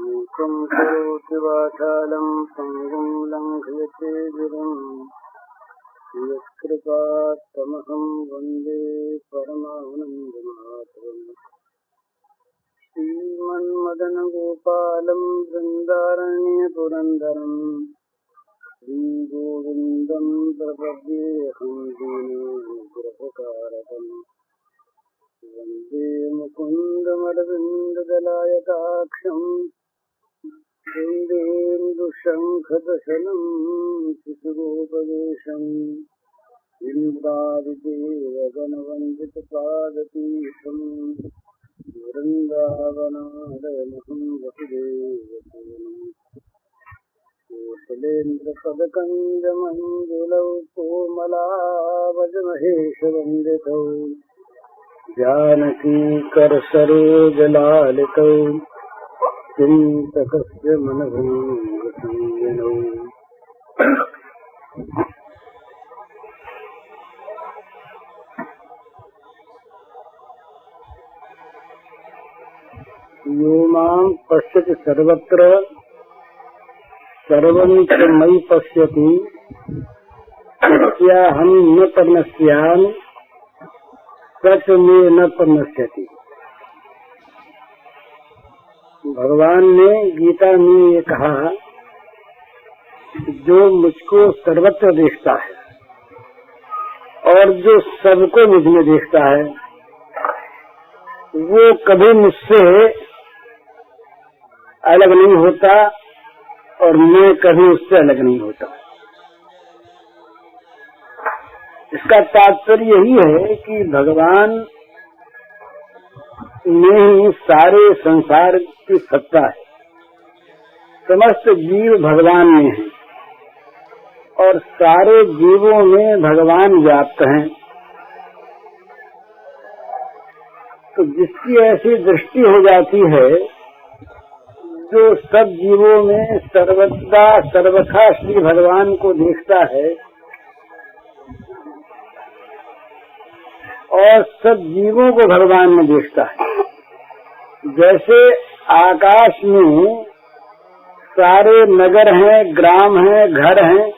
मूकं करोति वाचालं पङ्गुं लङ्घयते गिरिं यत्कृपात्तमहं वन्दे परमानन्दमाधवम्। श्रीमन्मदनगोपालं वृन्दारण्यपुरन्दरं श्रीगोविन्दं प्रपद्येऽहं दीनगुरवकारकम्। वन्दे मुकुन्दमरविन्ददलायताक्षम् वन्देन्दुशङ्खदशनं शिशुरूपवेशम् इन्द्रादिदेवगणवन्दितपादपीठम् वृन्दावनालयमहं वसुदेवसुतम्। कोसलेन्द्रपदकञ्जमञ्जुलौ कोमलावजमहेशवन्दितौ जानकीकरसरोजलालितौ चिन्तकस्य मनोभङ्गसंयनौ। यो मां पश्यति सर्वत्र सर्वं च मयि पश्यति तस्याहं न पश्यामि सच में न पश्यति। भगवान ने गीता में ये कहा, जो मुझको सर्वत्र देखता है और जो सबको मुझ में देखता है वो कभी मुझसे अलग नहीं होता और मैं कभी उससे अलग नहीं होता। इसका तात्पर्य यही है कि भगवान में ही सारे संसार की सत्ता है। समस्त जीव भगवान में हैं और सारे जीवों में भगवान व्याप्त हैं। तो जिसकी ऐसी दृष्टि हो जाती है, जो सब जीवों में सर्वदा सर्वथा श्री भगवान को देखता है और सब जीवों को भगवान में देखता है। जैसे आकाश में सारे नगर हैं, ग्राम हैं, घर हैं,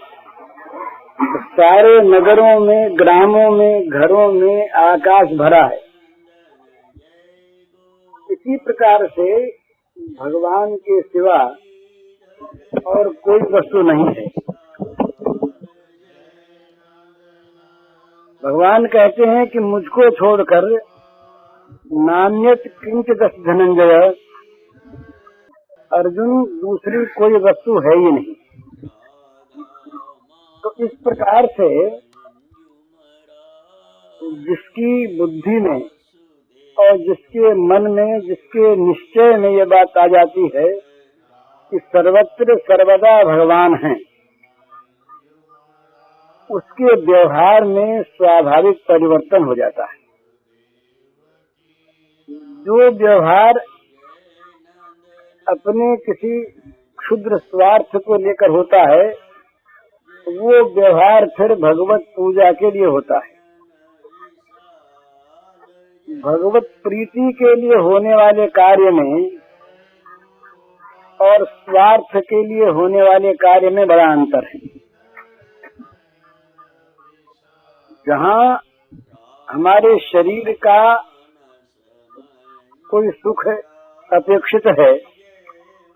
सारे नगरों में, ग्रामों में, घरों में आकाश भरा है। इसी प्रकार से भगवान के सिवा और कोई वस्तु नहीं है। भगवान कहते हैं कि मुझको छोड़कर नान्यत किंचित धनंजय, अर्जुन दूसरी कोई वस्तु है ही नहीं। तो इस प्रकार से जिसकी बुद्धि में और जिसके मन में, जिसके निश्चय में ये बात आ जाती है कि सर्वत्र सर्वदा भगवान हैं, उसके व्यवहार में स्वाभाविक परिवर्तन हो जाता है। जो व्यवहार अपने किसी क्षुद्र स्वार्थ को लेकर होता है, वो व्यवहार फिर भगवत पूजा के लिए होता है। भगवत प्रीति के लिए होने वाले कार्य में और स्वार्थ के लिए होने वाले कार्य में बड़ा अंतर है। जहाँ हमारे शरीर का कोई सुख अपेक्षित है,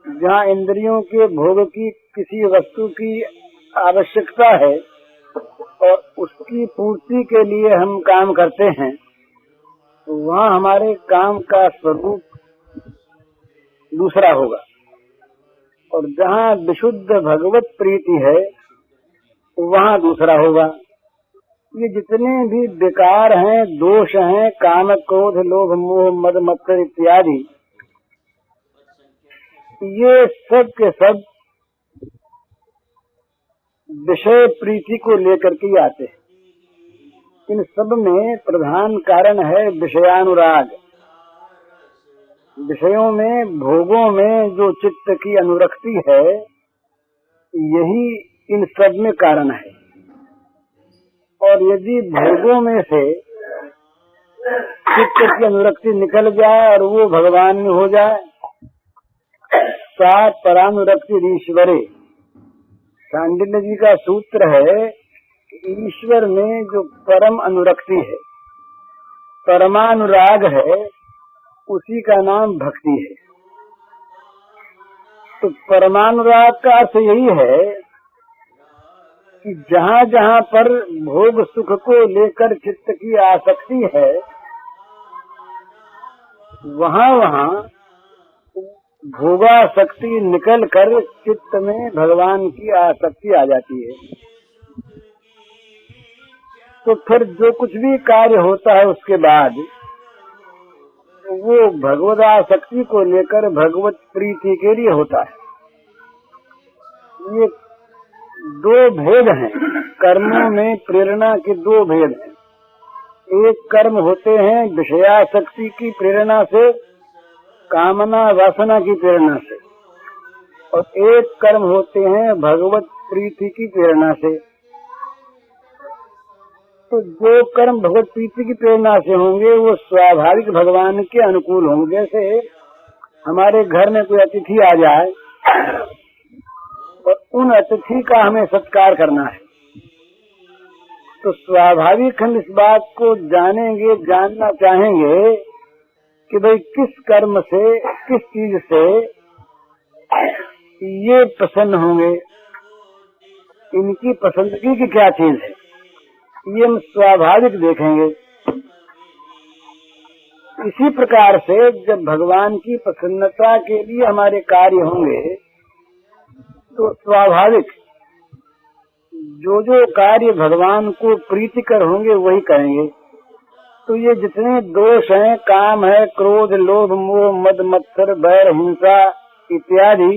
जहाँ इंद्रियों के भोग की किसी वस्तु की आवश्यकता है और उसकी पूर्ति के लिए हम काम करते हैं, तो वहाँ हमारे काम का स्वरूप दूसरा होगा। और जहाँ विशुद्ध भगवत प्रीति है, वहाँ दूसरा होगा। ये जितने भी विकार हैं, दोष हैं, काम क्रोध लोभ मोह मद मत्सर इत्यादि, ये सब के सब विषय प्रीति को लेकर के आते हैं। इन सब में प्रधान कारण है विषयानुराग। विषयों में, भोगों में जो चित्त की अनुरक्ति है, यही इन सब में कारण है। और यदि भोगों में से चित्त की अनुरक्ति निकल जाए और वो भगवान में हो जाए, सा परानुरक्तिरीश्वरे। सांडिल्य जी का सूत्र है कि ईश्वर में जो परम अनुरक्ति है, परमानुराग है, उसी का नाम भक्ति है। तो परमानुराग का अर्थ यही है कि जहाँ जहाँ पर भोग सुख को लेकर चित्त की आसक्ति है, वहाँ वहाँ भोगासक्ति निकल कर चित्त में भगवान की आसक्ति आ जाती है। तो फिर जो कुछ भी कार्य होता है उसके बाद वो भगवदासक्ति को लेकर भगवत प्रीति के लिए होता है। ये दो भेद हैं कर्मों में, प्रेरणा के दो भेद हैं। एक कर्म होते हैं विषयासक्ति की प्रेरणा से, कामना वासना की प्रेरणा से, और एक कर्म होते हैं भगवत प्रीति की प्रेरणा से। तो जो कर्म भगवत प्रीति की प्रेरणा से होंगे वो स्वाभाविक भगवान के अनुकूल होंगे। जैसे हमारे घर में कोई अतिथि आ जाए और उन अतिथि का हमें सत्कार करना है, तो स्वाभाविक हम इस बात को जानेंगे, जानना चाहेंगे कि भाई किस कर्म से, किस चीज से ये प्रसन्न होंगे, इनकी पसंदगी की क्या चीज है, ये हम स्वाभाविक देखेंगे। इसी प्रकार से जब भगवान की प्रसन्नता के लिए हमारे कार्य होंगे तो स्वाभाविक जो जो कार्य भगवान को प्रीतिकर होंगे वही करेंगे। तो ये जितने दोष हैं, काम है, क्रोध, लोभ, मोह, मद, मत्सर, बैर, हिंसा इत्यादि,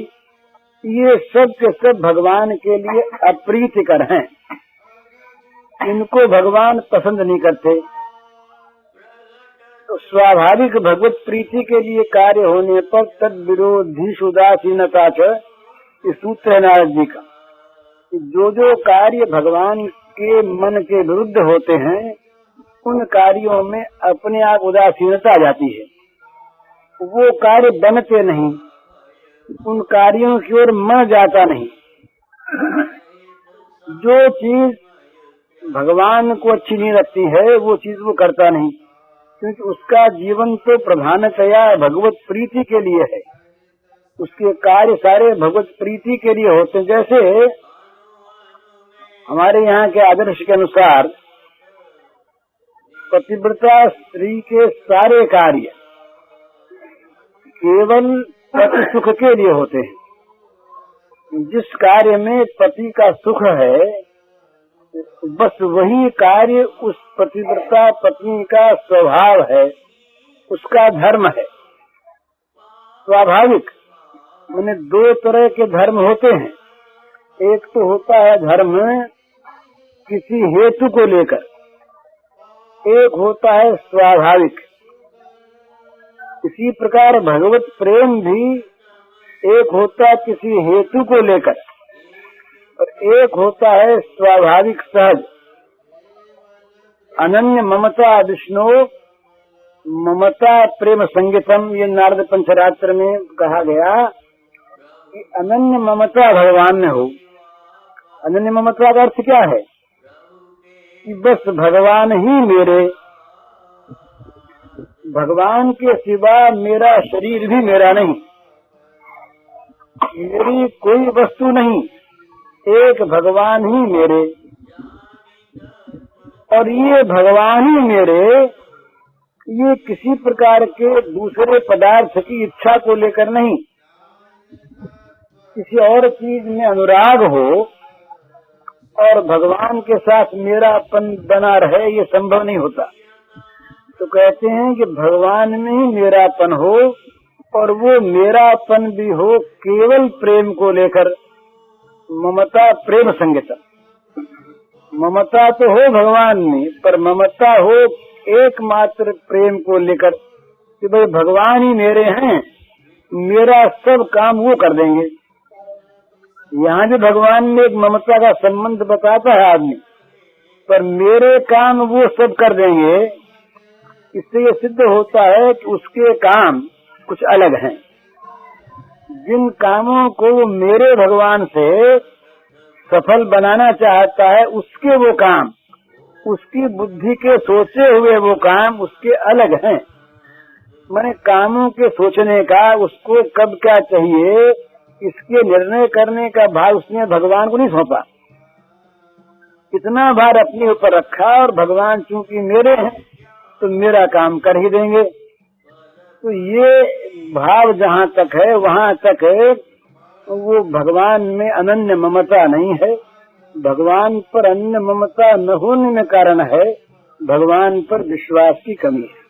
ये सब के सब भगवान के लिए अप्रीतिकर हैं। इनको भगवान पसंद नहीं करते। तो स्वाभाविक भगवत प्रीति के लिए कार्य होने पर तद विरोधी उदासीनता इस सूत्र है नारद जी का। जो जो कार्य भगवान के मन के विरुद्ध होते हैं उन कार्यों में अपने आप उदासीनता आ जाती है, वो कार्य बनते नहीं, उन कार्यों की ओर मन जाता नहीं। जो चीज भगवान को अच्छी नहीं लगती है वो चीज वो करता नहीं, क्योंकि उसका जीवन तो प्रधानतया भगवत प्रीति के लिए है। उसके कार्य सारे भगवत प्रीति के लिए होते हैं। जैसे हमारे यहाँ के आदर्श के अनुसार पतिव्रता स्त्री के सारे कार्य केवल पति सुख के लिए होते हैं। जिस कार्य में पति का सुख है बस वही कार्य उस पतिव्रता पत्नी का स्वभाव है, उसका धर्म है। स्वाभाविक मैंने दो तरह के धर्म होते हैं। एक तो होता है धर्म किसी हेतु को लेकर, एक होता है स्वाभाविक। इसी प्रकार भगवत प्रेम भी एक होता है किसी हेतु को लेकर और एक होता है स्वाभाविक सहज। अनन्य ममता विष्णु ममता प्रेम संगीतम, ये नारद पंचरात्र में कहा गया कि अनन्य ममता भगवान में हो। अनन्य ममता का अर्थ क्या है कि बस भगवान ही मेरे, भगवान के सिवा मेरा शरीर भी मेरा नहीं, मेरी कोई वस्तु नहीं, एक भगवान ही मेरे। और ये भगवान ही मेरे, ये किसी प्रकार के दूसरे पदार्थ की इच्छा को लेकर नहीं, किसी और चीज में अनुराग हो और भगवान के साथ मेरापन बना रहे, ये संभव नहीं होता। तो कहते हैं कि भगवान में ही मेरापन हो और वो मेरापन भी हो केवल प्रेम को लेकर। ममता प्रेम संगीतम, ममता तो हो भगवान में पर ममता हो एकमात्र प्रेम को लेकर कि भाई भगवान ही मेरे हैं, मेरा सब काम वो कर देंगे। यहाँ भी भगवान में एक ममता का संबंध बताता है आदमी, पर मेरे काम वो सब कर देंगे। इससे ये सिद्ध होता है कि उसके काम कुछ अलग हैं। जिन कामों को वो मेरे भगवान से सफल बनाना चाहता है, उसके वो काम, उसकी बुद्धि के सोचे हुए वो काम उसके अलग हैं। मैंने कामों के सोचने का, उसको कब क्या चाहिए इसके निर्णय करने का भार उसने भगवान को नहीं सौंपा। इतना भार अपने ऊपर रखा और भगवान चूंकि मेरे हैं तो मेरा काम कर ही देंगे। तो ये भाव जहाँ तक है वहाँ तक वो भगवान में अनन्य ममता नहीं है। भगवान पर अनन्य ममता न होने में कारण है भगवान पर विश्वास की कमी है,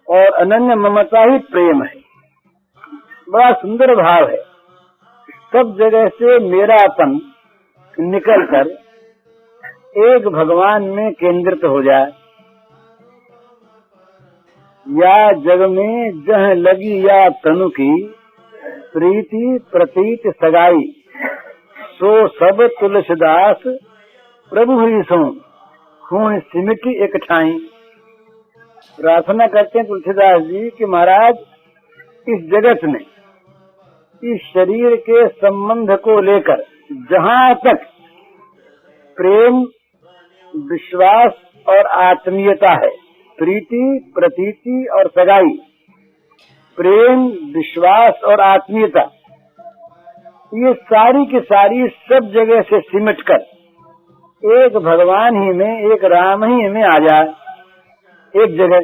और अनन्य ममता ही प्रेम है। बड़ा सुंदर भाव है। सब जगह से मेरापन निकलकर एक भगवान में केंद्रित हो जाए। या जग में जह लगी या तनु की प्रीति प्रतीत सगाई, सो सब तुलसीदास प्रभु ही सो खून सिमटी एक ठाई। प्रार्थना करते हैं तुलसीदास जी कि महाराज इस जगत में इस शरीर के संबंध को लेकर जहाँ तक प्रेम, विश्वास और आत्मीयता है, प्रीति प्रतीति और सगाई, प्रेम, विश्वास और आत्मीयता, ये सारी की सारी सब जगह से सिमट कर एक भगवान ही में, एक राम ही में आ जाए एक जगह,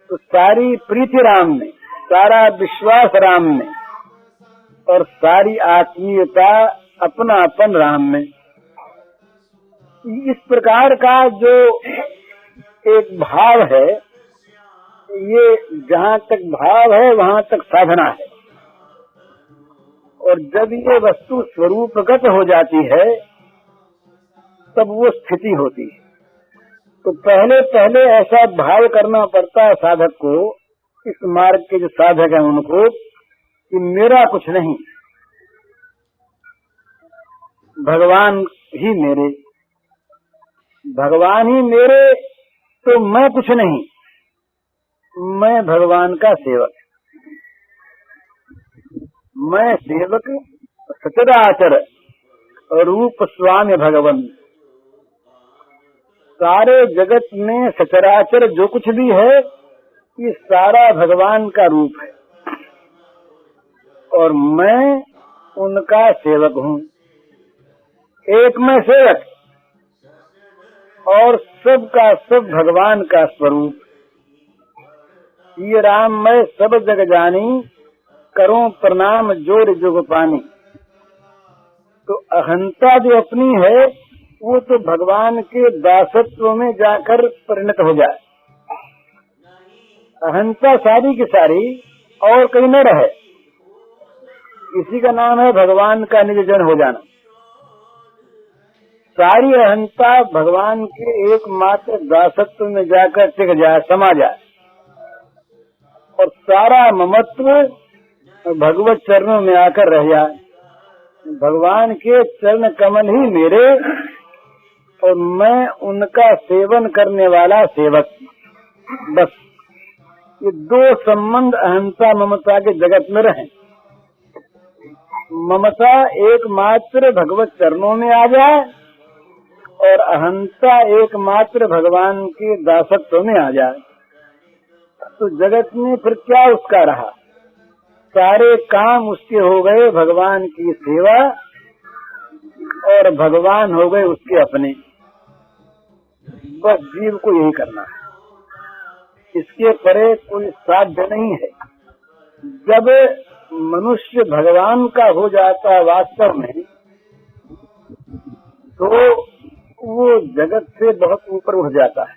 तो सारी प्रीति राम में, सारा विश्वास राम में और सारी आत्मीयता अपना अपन राम में। इस प्रकार का जो एक भाव है, ये जहाँ तक भाव है वहाँ तक साधना है। और जब ये वस्तु स्वरूपगत हो जाती है तब वो स्थिति होती है। तो पहले पहले ऐसा भाव करना पड़ता है साधक को, इस मार्ग के जो साधक हैं उनको, कि मेरा कुछ नहीं, भगवान ही मेरे, भगवान ही मेरे, तो मैं कुछ नहीं, मैं भगवान का सेवक, मैं सेवक सचराचर रूप स्वामी भगवान। सारे जगत में सचराचर जो कुछ भी है ये सारा भगवान का रूप है और मैं उनका सेवक हूँ। एक मैं सेवक और सब का सब भगवान का स्वरूप। ये राम मैं सब जग जानी, करूं प्रणाम जोर जुग पानी। तो अहंता जो अपनी है वो तो भगवान के दासत्व में जाकर परिणत हो जाए। अहंता सारी की सारी और कहीं न रहे, इसी का नाम है भगवान का निज जन हो जाना। सारी अहंता भगवान के एकमात्र दासत्व में जाकर टिक जाए, समा जाए, और सारा ममत्व भगवत चरणों में आकर रह जाए। भगवान के चरण कमल ही मेरे और मैं उनका सेवन करने वाला सेवक। बस ये दो संबंध अहंता ममता के जगत में रहे। ममता एकमात्र भगवत चरणों में आ जाए और अहंता एकमात्र भगवान के दासत्व में आ जाए, तो जगत में फिर क्या उसका रहा। सारे काम उसके हो गए भगवान की सेवा और भगवान हो गए उसके अपने। बस जीव को यही करना है, इसके परे कोई साध्य नहीं है। जब मनुष्य भगवान का हो जाता है वास्तव में, तो वो जगत से बहुत ऊपर उठ जाता है।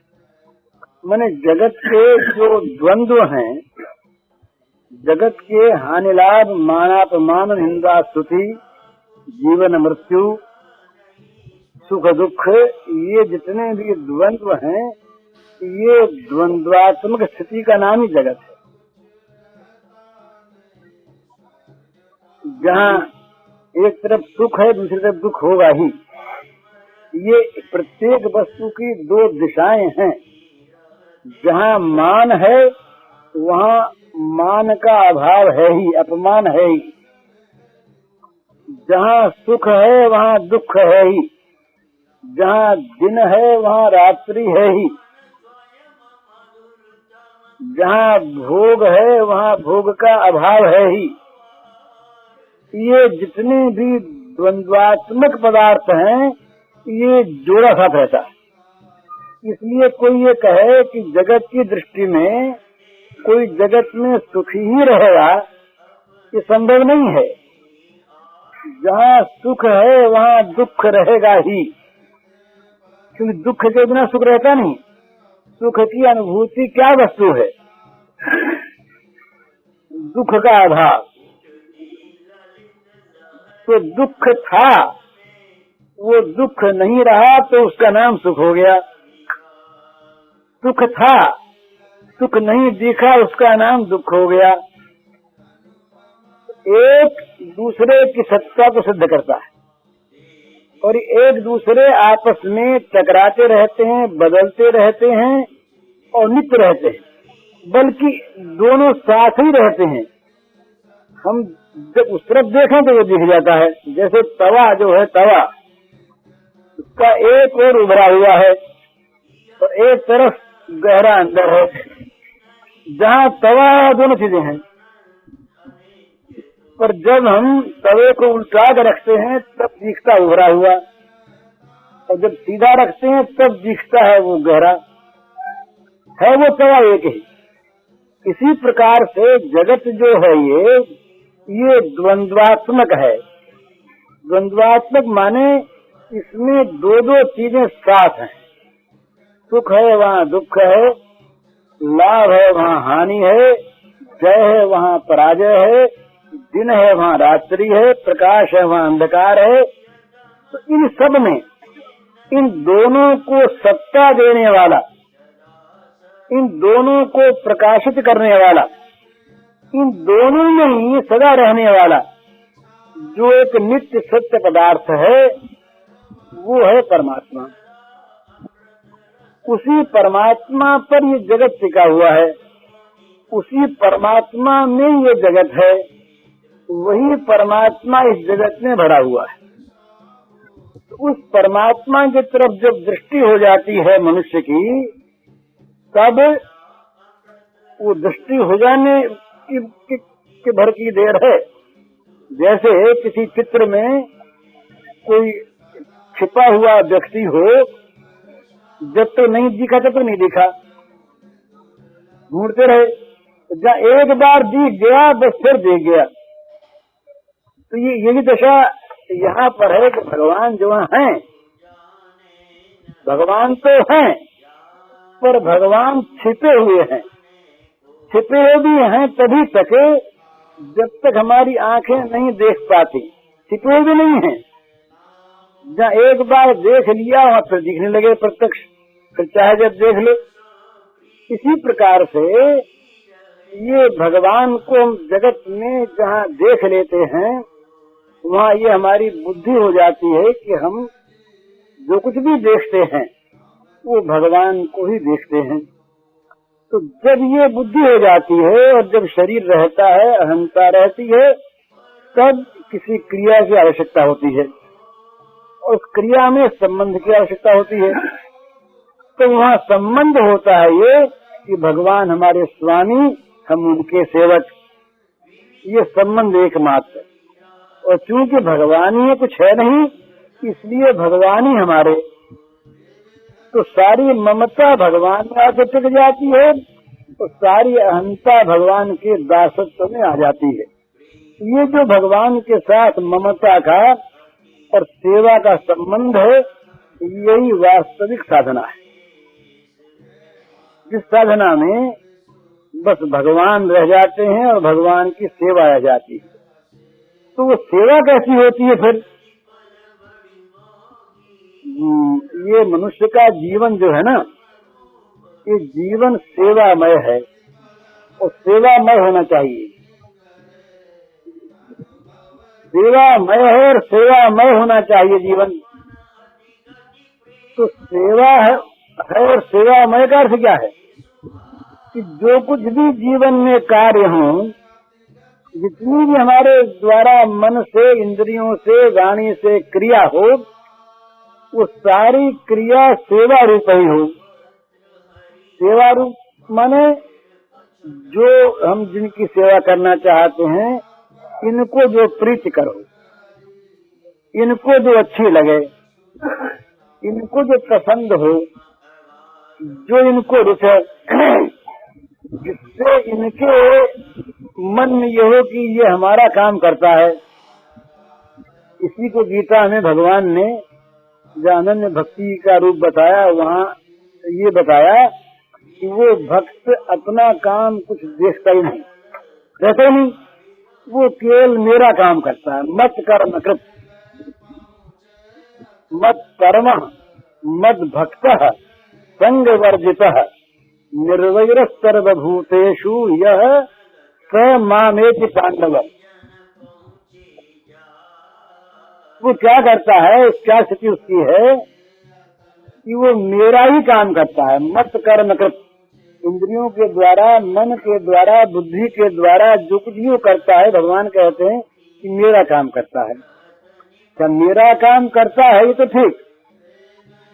माने जगत के जो द्वंद्व हैं, जगत के हानि लाभ, मानापमान, निंदा स्तुति, जीवन मृत्यु, सुख दुख, ये जितने भी द्वंद्व हैं, ये द्वंद्वात्मक स्थिति का नाम ही जगत है। जहाँ एक तरफ सुख है दूसरी तरफ दुख होगा ही। ये प्रत्येक वस्तु की दो दिशाएं हैं। जहाँ मान है वहाँ मान का अभाव है ही, अपमान है ही। जहाँ सुख है वहाँ दुख है ही, जहाँ दिन है वहाँ रात्रि है ही, जहाँ भोग है वहाँ भोग का अभाव है ही। ये जितने भी द्वंद्वात्मक पदार्थ हैं ये जोड़ा साथ रहता है। इसलिए कोई ये कहे कि जगत की दृष्टि में कोई जगत में सुखी ही रहेगा, ये संभव नहीं है। जहाँ सुख है वहाँ दुख रहेगा ही, क्योंकि दुख के बिना सुख रहता नहीं। सुख की अनुभूति क्या वस्तु है? दुख का अभाव। तो दुख था, वो दुख नहीं रहा तो उसका नाम सुख हो गया। सुख था, सुख नहीं दिखा, उसका नाम दुख हो गया। एक दूसरे की सत्ता को सिद्ध करता है और एक दूसरे आपस में टकराते रहते हैं, बदलते रहते हैं और नित्य रहते हैं, बल्कि दोनों साथ ही रहते हैं। हम जब उस तरफ देखें तो वो दिख जाता है। जैसे तवा जो है, तवा उसका एक और उभरा हुआ है और एक तरफ गहरा अंदर है। जहाँ तवा दोनों चीजें हैं, पर जब हम तवे को उल्टा कर रखते हैं तब दिखता उभरा हुआ, और जब सीधा रखते हैं तब दिखता है वो गहरा। है वो तवा एक ही। इसी प्रकार से जगत जो है ये द्वंद्वात्मक है। द्वंद्वात्मक माने इसमें दो दो चीजें साथ हैं। सुख है वहाँ दुख है, लाभ है वहाँ हानि है, जय है वहाँ पराजय है, दिन है वहाँ रात्रि है, प्रकाश है वहाँ अंधकार है। तो इन सब में इन दोनों को सत्ता देने वाला, इन दोनों को प्रकाशित करने वाला, इन दोनों में ही सदा रहने वाला जो एक नित्य सत्य पदार्थ है वो है परमात्मा। उसी परमात्मा पर ये जगत टिका हुआ है, उसी परमात्मा में ये जगत है, वही परमात्मा इस जगत में भरा हुआ है। तो उस परमात्मा की तरफ जब दृष्टि हो जाती है मनुष्य की, तब वो दृष्टि हो जाने की भर की देर है। जैसे किसी चित्र में कोई छिपा हुआ व्यक्ति हो, जब तो नहीं दिखा तब तो नहीं दिखा, ढूंढते रहे, जहाँ एक बार दिख गया बस फिर दिख गया। तो ये यही दशा यहाँ पर है कि भगवान जो हैं, भगवान तो हैं पर भगवान छिपे हुए हैं। छिपे भी हैं तभी तक जब तक हमारी आंखें नहीं देख पाती। छिपे भी नहीं हैं, जहाँ एक बार देख लिया वहाँ फिर दिखने लगे प्रत्यक्ष, फिर चाहे जब देख लो। इसी प्रकार से ये भगवान को हम जगत में जहाँ देख लेते हैं वहाँ ये हमारी बुद्धि हो जाती है कि हम जो कुछ भी देखते हैं वो भगवान को ही देखते हैं। तो जब ये बुद्धि हो जाती है और जब शरीर रहता है, अहंता रहती है, तब किसी क्रिया की आवश्यकता होती है और उस क्रिया में संबंध की आवश्यकता होती है। तो वहाँ संबंध होता है ये कि भगवान हमारे स्वामी, हम उनके सेवक। ये संबंध एकमात्र। और चूंकि भगवान ही कुछ है नहीं, इसलिए भगवान ही हमारे, तो सारी ममता भगवान में आकर टिक जाती है और सारी अहंता भगवान के दासत्व में आ जाती है। ये जो भगवान के साथ ममता का और सेवा का संबंध है, यही वास्तविक साधना है। जिस साधना में बस भगवान रह जाते हैं और भगवान की सेवा रह जाती है। तो वो सेवा कैसी होती है फिर? ये मनुष्य का जीवन जो है ना, ये जीवन सेवामय है और सेवामय होना चाहिए। सेवामय है और सेवामय होना चाहिए जीवन। तो सेवा है और सेवामय का अर्थ क्या है? कि जो कुछ भी जीवन में कार्य हो, जितनी भी हमारे द्वारा मन से, इंद्रियों से, वाणी से क्रिया हो, वो सारी क्रिया सेवा रूप ही हो। सेवा रूप माने जो हम जिनकी सेवा करना चाहते हैं, इनको जो प्रीति करो, इनको जो अच्छी लगे, इनको जो पसंद हो, जो इनको रुचे, जिससे इनके मन में ये हो कि ये हमारा काम करता है। इसी को गीता में भगवान ने जो अनन्य भक्ति का रूप बताया, वहाँ ये बताया कि वो भक्त अपना काम कुछ देखता ही नहीं, देखता नहीं, वो केवल मेरा काम करता है। मत कर्म कृत मत कर्म मत भक्त संग वर्जित निर्वैर सर्वभूतेषु यह स मामेति पांडव। वो क्या करता है, क्या स्थिति उसकी है कि वो मेरा ही काम करता है। मत कर्म कृत, इंद्रियों के द्वारा, मन के द्वारा, बुद्धि के द्वारा जो कुछ भी वो करता है, भगवान कहते हैं कि मेरा काम करता है। क्या मेरा काम करता है ये तो ठीक,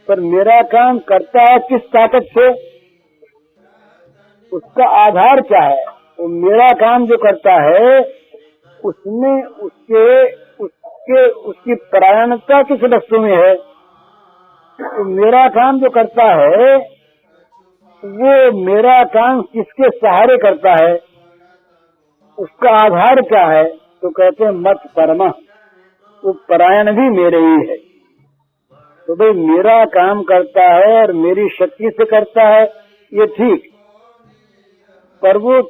पर मेरा काम करता है किस ताकत से, उसका आधार क्या है? वो मेरा काम जो करता है उसमें उसकी परायणता किस वस्तु में है? तो मेरा काम जो करता है वो मेरा काम किसके सहारे करता है, उसका आधार क्या है? तो कहते हैं मत कर्म, वो परायण भी मेरे ही है। तो भाई मेरा काम करता है और मेरी शक्ति से करता है ये ठीक, पर वो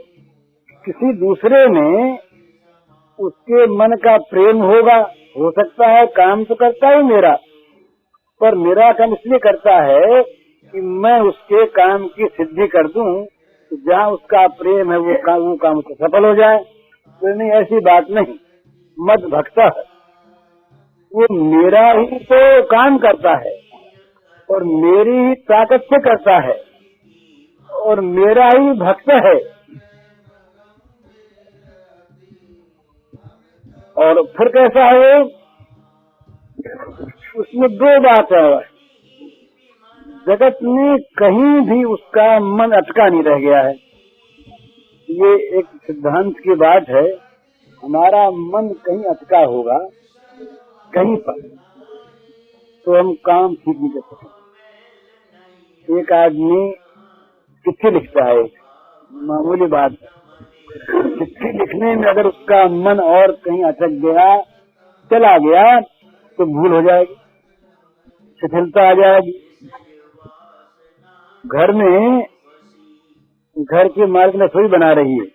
किसी दूसरे में उसके मन का प्रेम होगा, हो सकता है। काम तो करता है मेरा, पर मेरा काम इसलिए करता है कि मैं उसके काम की सिद्धि कर दूं, तो जहाँ उसका प्रेम है वो काम तो सफल हो जाए। तो नहीं, ऐसी बात नहीं। मत भक्त, वो मेरा ही तो काम करता है और मेरी ही ताकत से करता है और मेरा ही भक्त है। और फिर कैसा है, उसमें दो बात है। जगत में कहीं भी उसका मन अटका नहीं रह गया है। ये एक सिद्धांत की बात है। हमारा मन कहीं अटका होगा कहीं पर, तो हम काम ठीक नहीं कर सकते। एक आदमी चिट्ठी लिखता है, मामूली बात है। चिट्ठी लिखने में अगर उसका मन और कहीं अटक गया, चला गया, तो भूल हो जाएगी, शिथिलता आ जाएगी। घर की मालिक रसोई बना रही है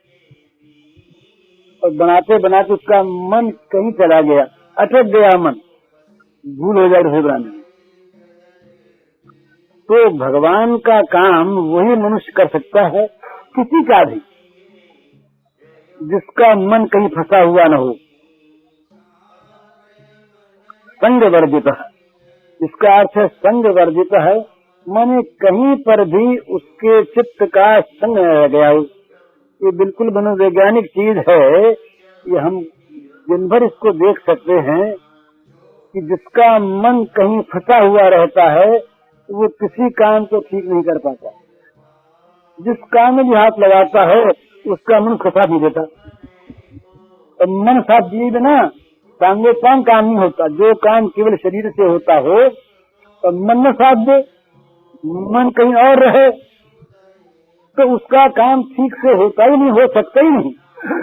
और बनाते बनाते उसका मन कहीं चला गया, अटक गया मन, भूल हो जाए रसोई बनाने में। तो भगवान का काम वही मनुष्य कर सकता है, किसी का भी जिसका मन कहीं फंसा हुआ न हो। संग वर्जित, इसका अर्थ है संग वर्जित है, माने कहीं पर भी उसके चित्त का संग रह गया हो। ये बिल्कुल मनोवैज्ञानिक चीज है। ये हम दिन भर इसको देख सकते हैं कि जिसका मन कहीं फंसा हुआ रहता है वो किसी काम को ठीक नहीं कर पाता। जिस काम में भी हाथ लगाता है उसका मन फंसा नहीं देता। और मन साथ दिए बिना सांगोपांग काम नहीं होता। जो काम केवल शरीर से होता हो तो मन न साथ दे, मन कहीं और रहे, तो उसका काम ठीक से होता ही नहीं, हो सकता ही नहीं।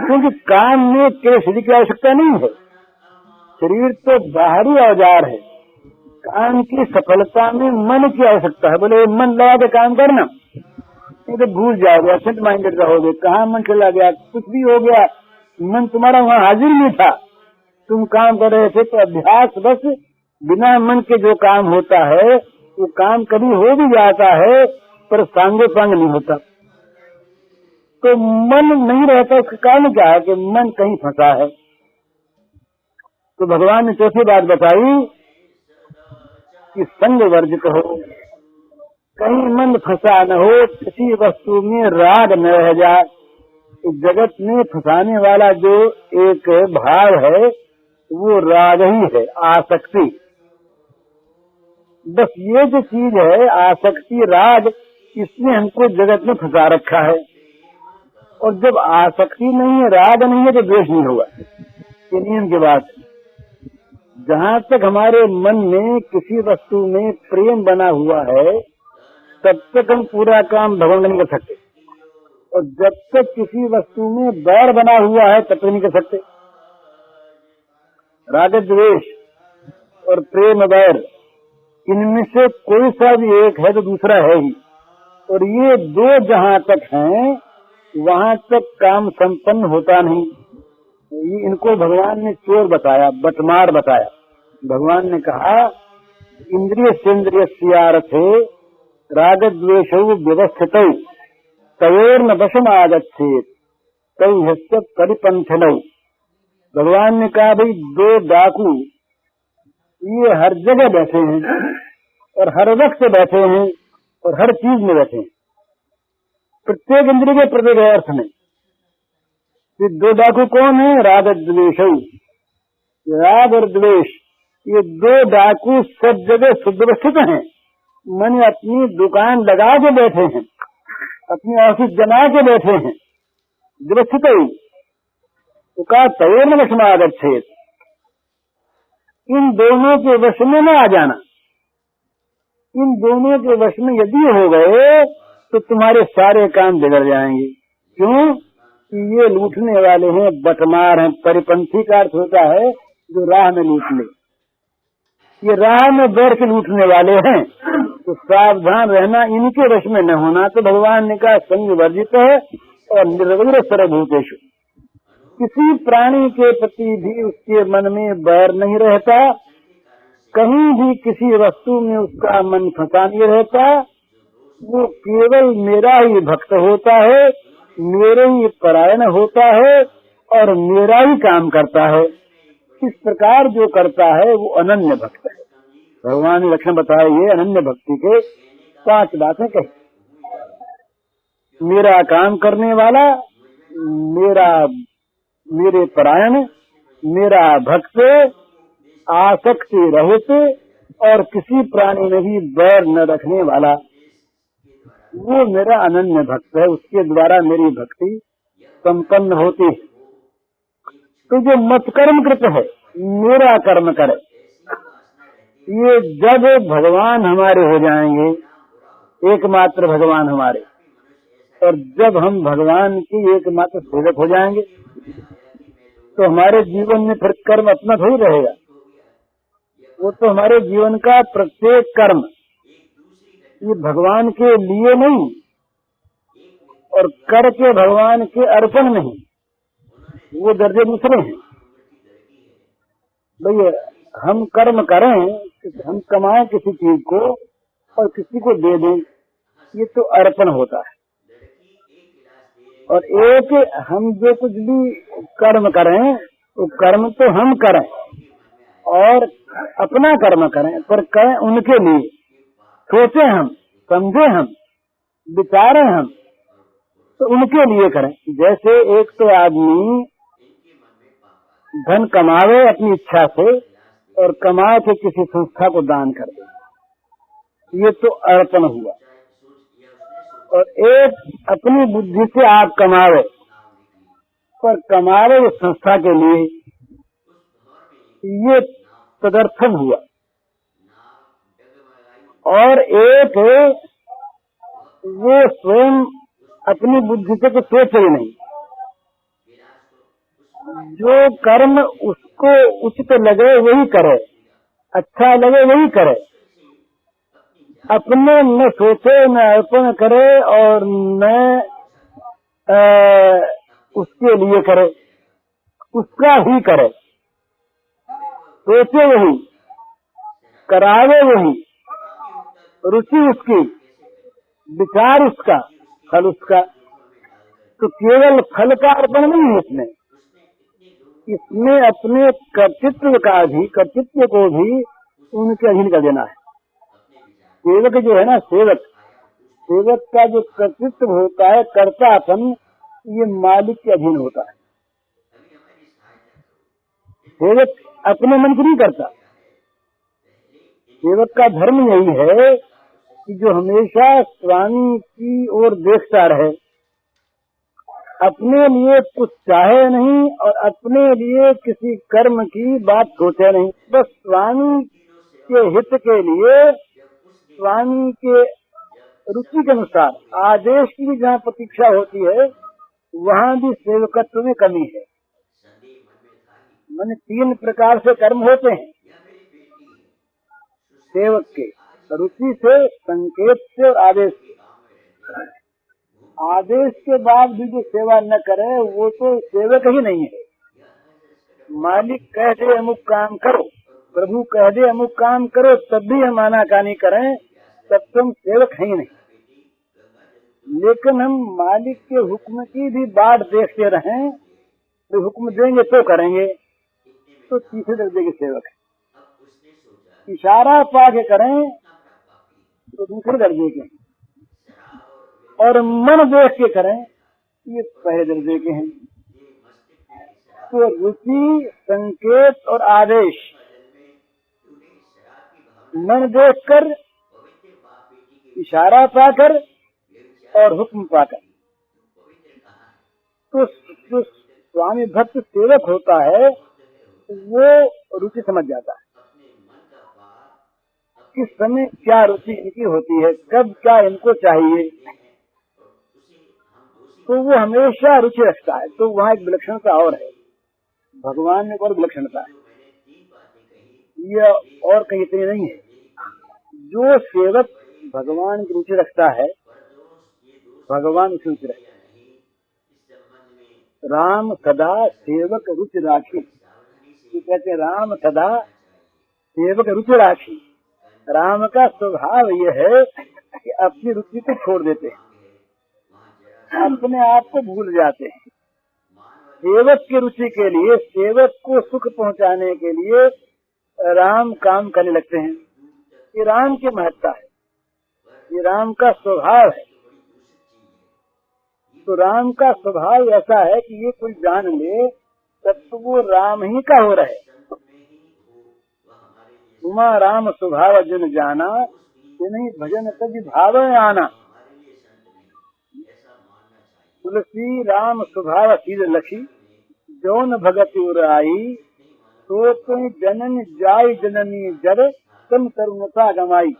क्योंकि काम में केवल शरीर की आवश्यकता नहीं है। शरीर तो बाहरी औजार है, काम की सफलता में मन की आवश्यकता है। बोले मन लगा के काम करना, नहीं तो भूल जाओगे, एब्सेंट माइंडेड रहोगे। कहाँ मन चला गया, कुछ भी हो गया, मन तुम्हारा वहाँ हाजिर नहीं था, तुम काम कर रहे थे। तो अभ्यास बस बिना मन के जो काम होता है वो काम कभी हो भी जाता है पर सांगोपांग नहीं होता। तो मन नहीं रहता, उसका कारण क्या है कि मन कहीं फंसा है। तो भगवान ने चौथी बात बताई कि संग वर्जित हो। कहीं मन फंसा न हो, किसी वस्तु में राग न रह जाए। इस जगत में फंसाने वाला जो एक भाव है वो राग ही है, आसक्ति। बस ये जो चीज है आसक्ति राग, इसने हमको जगत में फंसा रखा है। और जब आसक्ति नहीं है, राग नहीं है, तो द्वेष नहीं होगा। ये नियम की बात है। जहाँ तक हमारे मन में किसी वस्तु में प्रेम बना हुआ है तब तक हम पूरा काम भगवान नहीं कर सकते, और जब तक किसी वस्तु में बैर बना हुआ है तब तक नहीं कर सकते। राग द्वेष और प्रेम बैर, इनमें से कोई सा भी एक है तो दूसरा है ही, और ये दो जहाँ तक हैं वहाँ तक काम संपन्न होता नहीं। ये इनको भगवान ने चोर बताया, बटमार बताया। भगवान ने कहा इंद्रिय सेन्द्रियस्यार्थे राग द्वेषौ व्यवस्थितौ तयोर्न वशम आगच्छेत् तौ ह्यस्य परिपंथिनौ। भगवान ने कहा भाई दो डाकू ये हर जगह बैठे हैं और हर वक्त बैठे हैं और हर चीज में बैठे हैं, प्रत्येक इंद्रिय के प्रत्येक अर्थ में। ये दो डाकू कौन है? राग द्वेषौ। राग और द्वेष ये दो डाकू सब जगह सुव्यवस्थित हैं। मन अपनी दुकान लगा के बैठे हैं, अपनी ऑफिस जमा के बैठे हैं, व्यवस्थित ही। तो कहा तयोर्न वशम आगच्छेत्, इन दोनों के वश में न आ जाना। इन दोनों के वश में यदि हो गए तो तुम्हारे सारे काम बिगड़ जाएंगे। क्यों? कि ये लूटने वाले हैं, बटमार हैं। परिपंथी का अर्थ होता है जो राह में लूट ले। ये राह में बैठ के लूटने वाले हैं, तो सावधान रहना, इनके वश में न होना। तो भगवान ने कहा संग वर्जित है और निर्वैर सर्वभूतेषु। किसी प्राणी के प्रति भी उसके मन में बैर नहीं रहता, कहीं भी किसी वस्तु में उसका मन फंसा नहीं रहता। वो केवल मेरा ही भक्त होता है, मेरे ही परायण होता है और मेरा ही काम करता है। इस प्रकार जो करता है वो अनन्य भक्त है। भगवान ने लक्षण बताया ये अनन्य भक्ति के 5 बातें कही। मेरा काम करने वाला, मेरे परायण, मेरा भक्त, आसक्ति रहित और किसी प्राणी में भी बैर न रखने वाला, वो मेरा अनन्य भक्त है। उसके द्वारा मेरी भक्ति संपन्न होती है। तो जो मत कर्म कृत है, मेरा कर्म करे, ये जब भगवान हमारे हो जाएंगे, एकमात्र भगवान हमारे, और जब हम भगवान की एकमात्र सेवक हो जाएंगे तो हमारे जीवन में फिर कर्म अपना थोड़ी रहेगा। वो तो हमारे जीवन का प्रत्येक कर्म ये भगवान के लिए नहीं और करके भगवान के अर्पण नहीं, वो दर्जे दूसरे हैं। भैया हम कर्म करें, हम कमाएं किसी चीज को और किसी को दे दें, ये तो अर्पण होता है। और एक हम जो कुछ भी कर्म करें वो कर्म तो हम करें और अपना कर्म करें, पर करें उनके लिए। सोचे हम, समझे हम, विचारें हम, तो उनके लिए करें। जैसे एक तो आदमी धन कमावे अपनी इच्छा से और कमा के किसी संस्था को दान कर दे, ये तो अर्पण हुआ। और एक अपनी बुद्धि से आप कमावे, पर कमावे उस संस्था के लिए, ये तदर्थन हुआ। और एक वो स्वयं अपनी बुद्धि से कुछ सोचे ही नहीं, जो कर्म उसको उचित लगे वही करे, अच्छा लगे वही करे, अपने न सोचे न अर्पण करे और न उसके लिए करे, उसका ही करे। सोचे वही, करावे वही, रुचि उसकी, विचार उसका, फल उसका। तो केवल फल का अर्पण नहीं है इसमें अपने कर्तृत्व को भी उनके अधीन कर देना है। सेवक जो है ना, सेवक सेवक का जो कर्तृत्व होता है, कर्तापन, ये मालिक के अधीन होता है। सेवक अपने मन की नहीं करता। सेवक का धर्म यही है कि जो हमेशा स्वामी की ओर देखता रहे, अपने लिए कुछ चाहे नहीं और अपने लिए किसी कर्म की बात सोचे नहीं, बस स्वामी के हित के लिए, स्वामी के रुचि के अनुसार आदेश की भी जहाँ प्रतीक्षा होती है, वहाँ भी सेवकत्व में कमी है। माने 3 प्रकार से कर्म होते हैं सेवक के, रुचि से, संकेत से और आदेश से। आदेश के बाद भी जो सेवा न करे वो तो सेवक ही नहीं है। मालिक कह दे अमुक काम करो, प्रभु कह दे अमुक काम करो, तब भी हम आनाकानी करें, तब तुम सेवक है ही नहीं। लेकिन हम मालिक के हुक्म की भी बाट देखते रहें, तो हुक्म देंगे तो करेंगे, तो तीसरे दर्जे के सेवक है। इशारा पाके करें तो दूसरे दर्जे के, और मन देख के करें ये पहले दर्जे के हैं। तो रुचि, संकेत और आदेश, मन देखकर, इशारा पाकर और हुक्म पाकर, तो जो स्वामी भक्त सेवक होता है वो रुचि समझ जाता है किस समय क्या रुचि इनकी होती है, कब क्या इनको चाहिए, तो वो हमेशा रुचि रखता है। तो वहाँ एक विलक्षणता और है, भगवान में और विलक्षणता है, ये और कहीं इतनी नहीं है। जो सेवक भगवान की रुचि रखता है, भगवान उसकी रुचि रखता है। राम सदा सेवक रुचि राखी, तो कहते राम सदा सेवक रुचि राखी। राम का स्वभाव यह है कि अपनी रुचि को छोड़ देते हैं, अपने आप को भूल जाते हैं। सेवक की रुचि के लिए, सेवक को सुख पहुंचाने के लिए राम काम करने लगते हैं। ये राम की महत्ता है, ये राम का स्वभाव है। तो राम का स्वभाव ऐसा है कि ये कोई जान ले तब तो वो राम ही का हो रहे। उमा राम स्वभाव जिन जाना, नहीं भजन तभी भाव आना। तुलसी राम स्वभाव सीध लखी, जौन भगत उराई, तो तुम जनन जाय जननी जर, तुम तरुणता गमाई।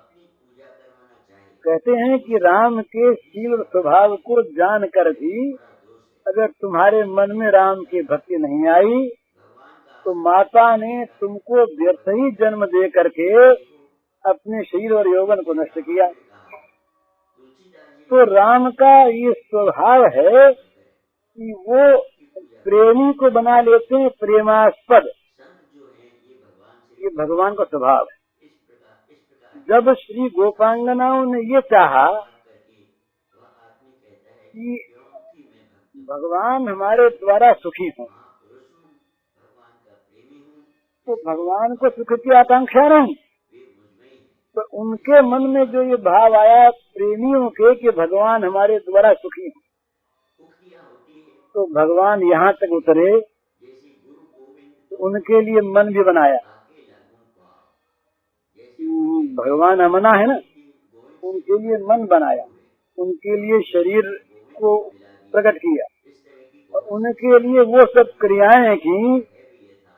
कहते हैं कि राम के शील स्वभाव को जान कर भी अगर तुम्हारे मन में राम की भक्ति नहीं आई, तो माता ने तुमको व्यर्थ ही जन्म दे करके अपने शरीर और यौवन को नष्ट किया। तो राम का ये स्वभाव है कि वो प्रेमी को बना लेते हैं प्रेमास्पद, ये भगवान का स्वभाव है। जब श्री गोपांगनाओं ने ये चाहा कि भगवान हमारे द्वारा सुखी हों, तो भगवान को सुख की आकांक्षा नहीं, तो उनके मन में जो ये भाव आया प्रेमियों के कि भगवान हमारे द्वारा सुखी हों, तो भगवान यहाँ तक उतरे, तो उनके लिए मन भी बनाया। भगवान अमना है ना, उनके लिए मन बनाया, उनके लिए शरीर को प्रकट किया, और उनके लिए वो सब क्रियाएं की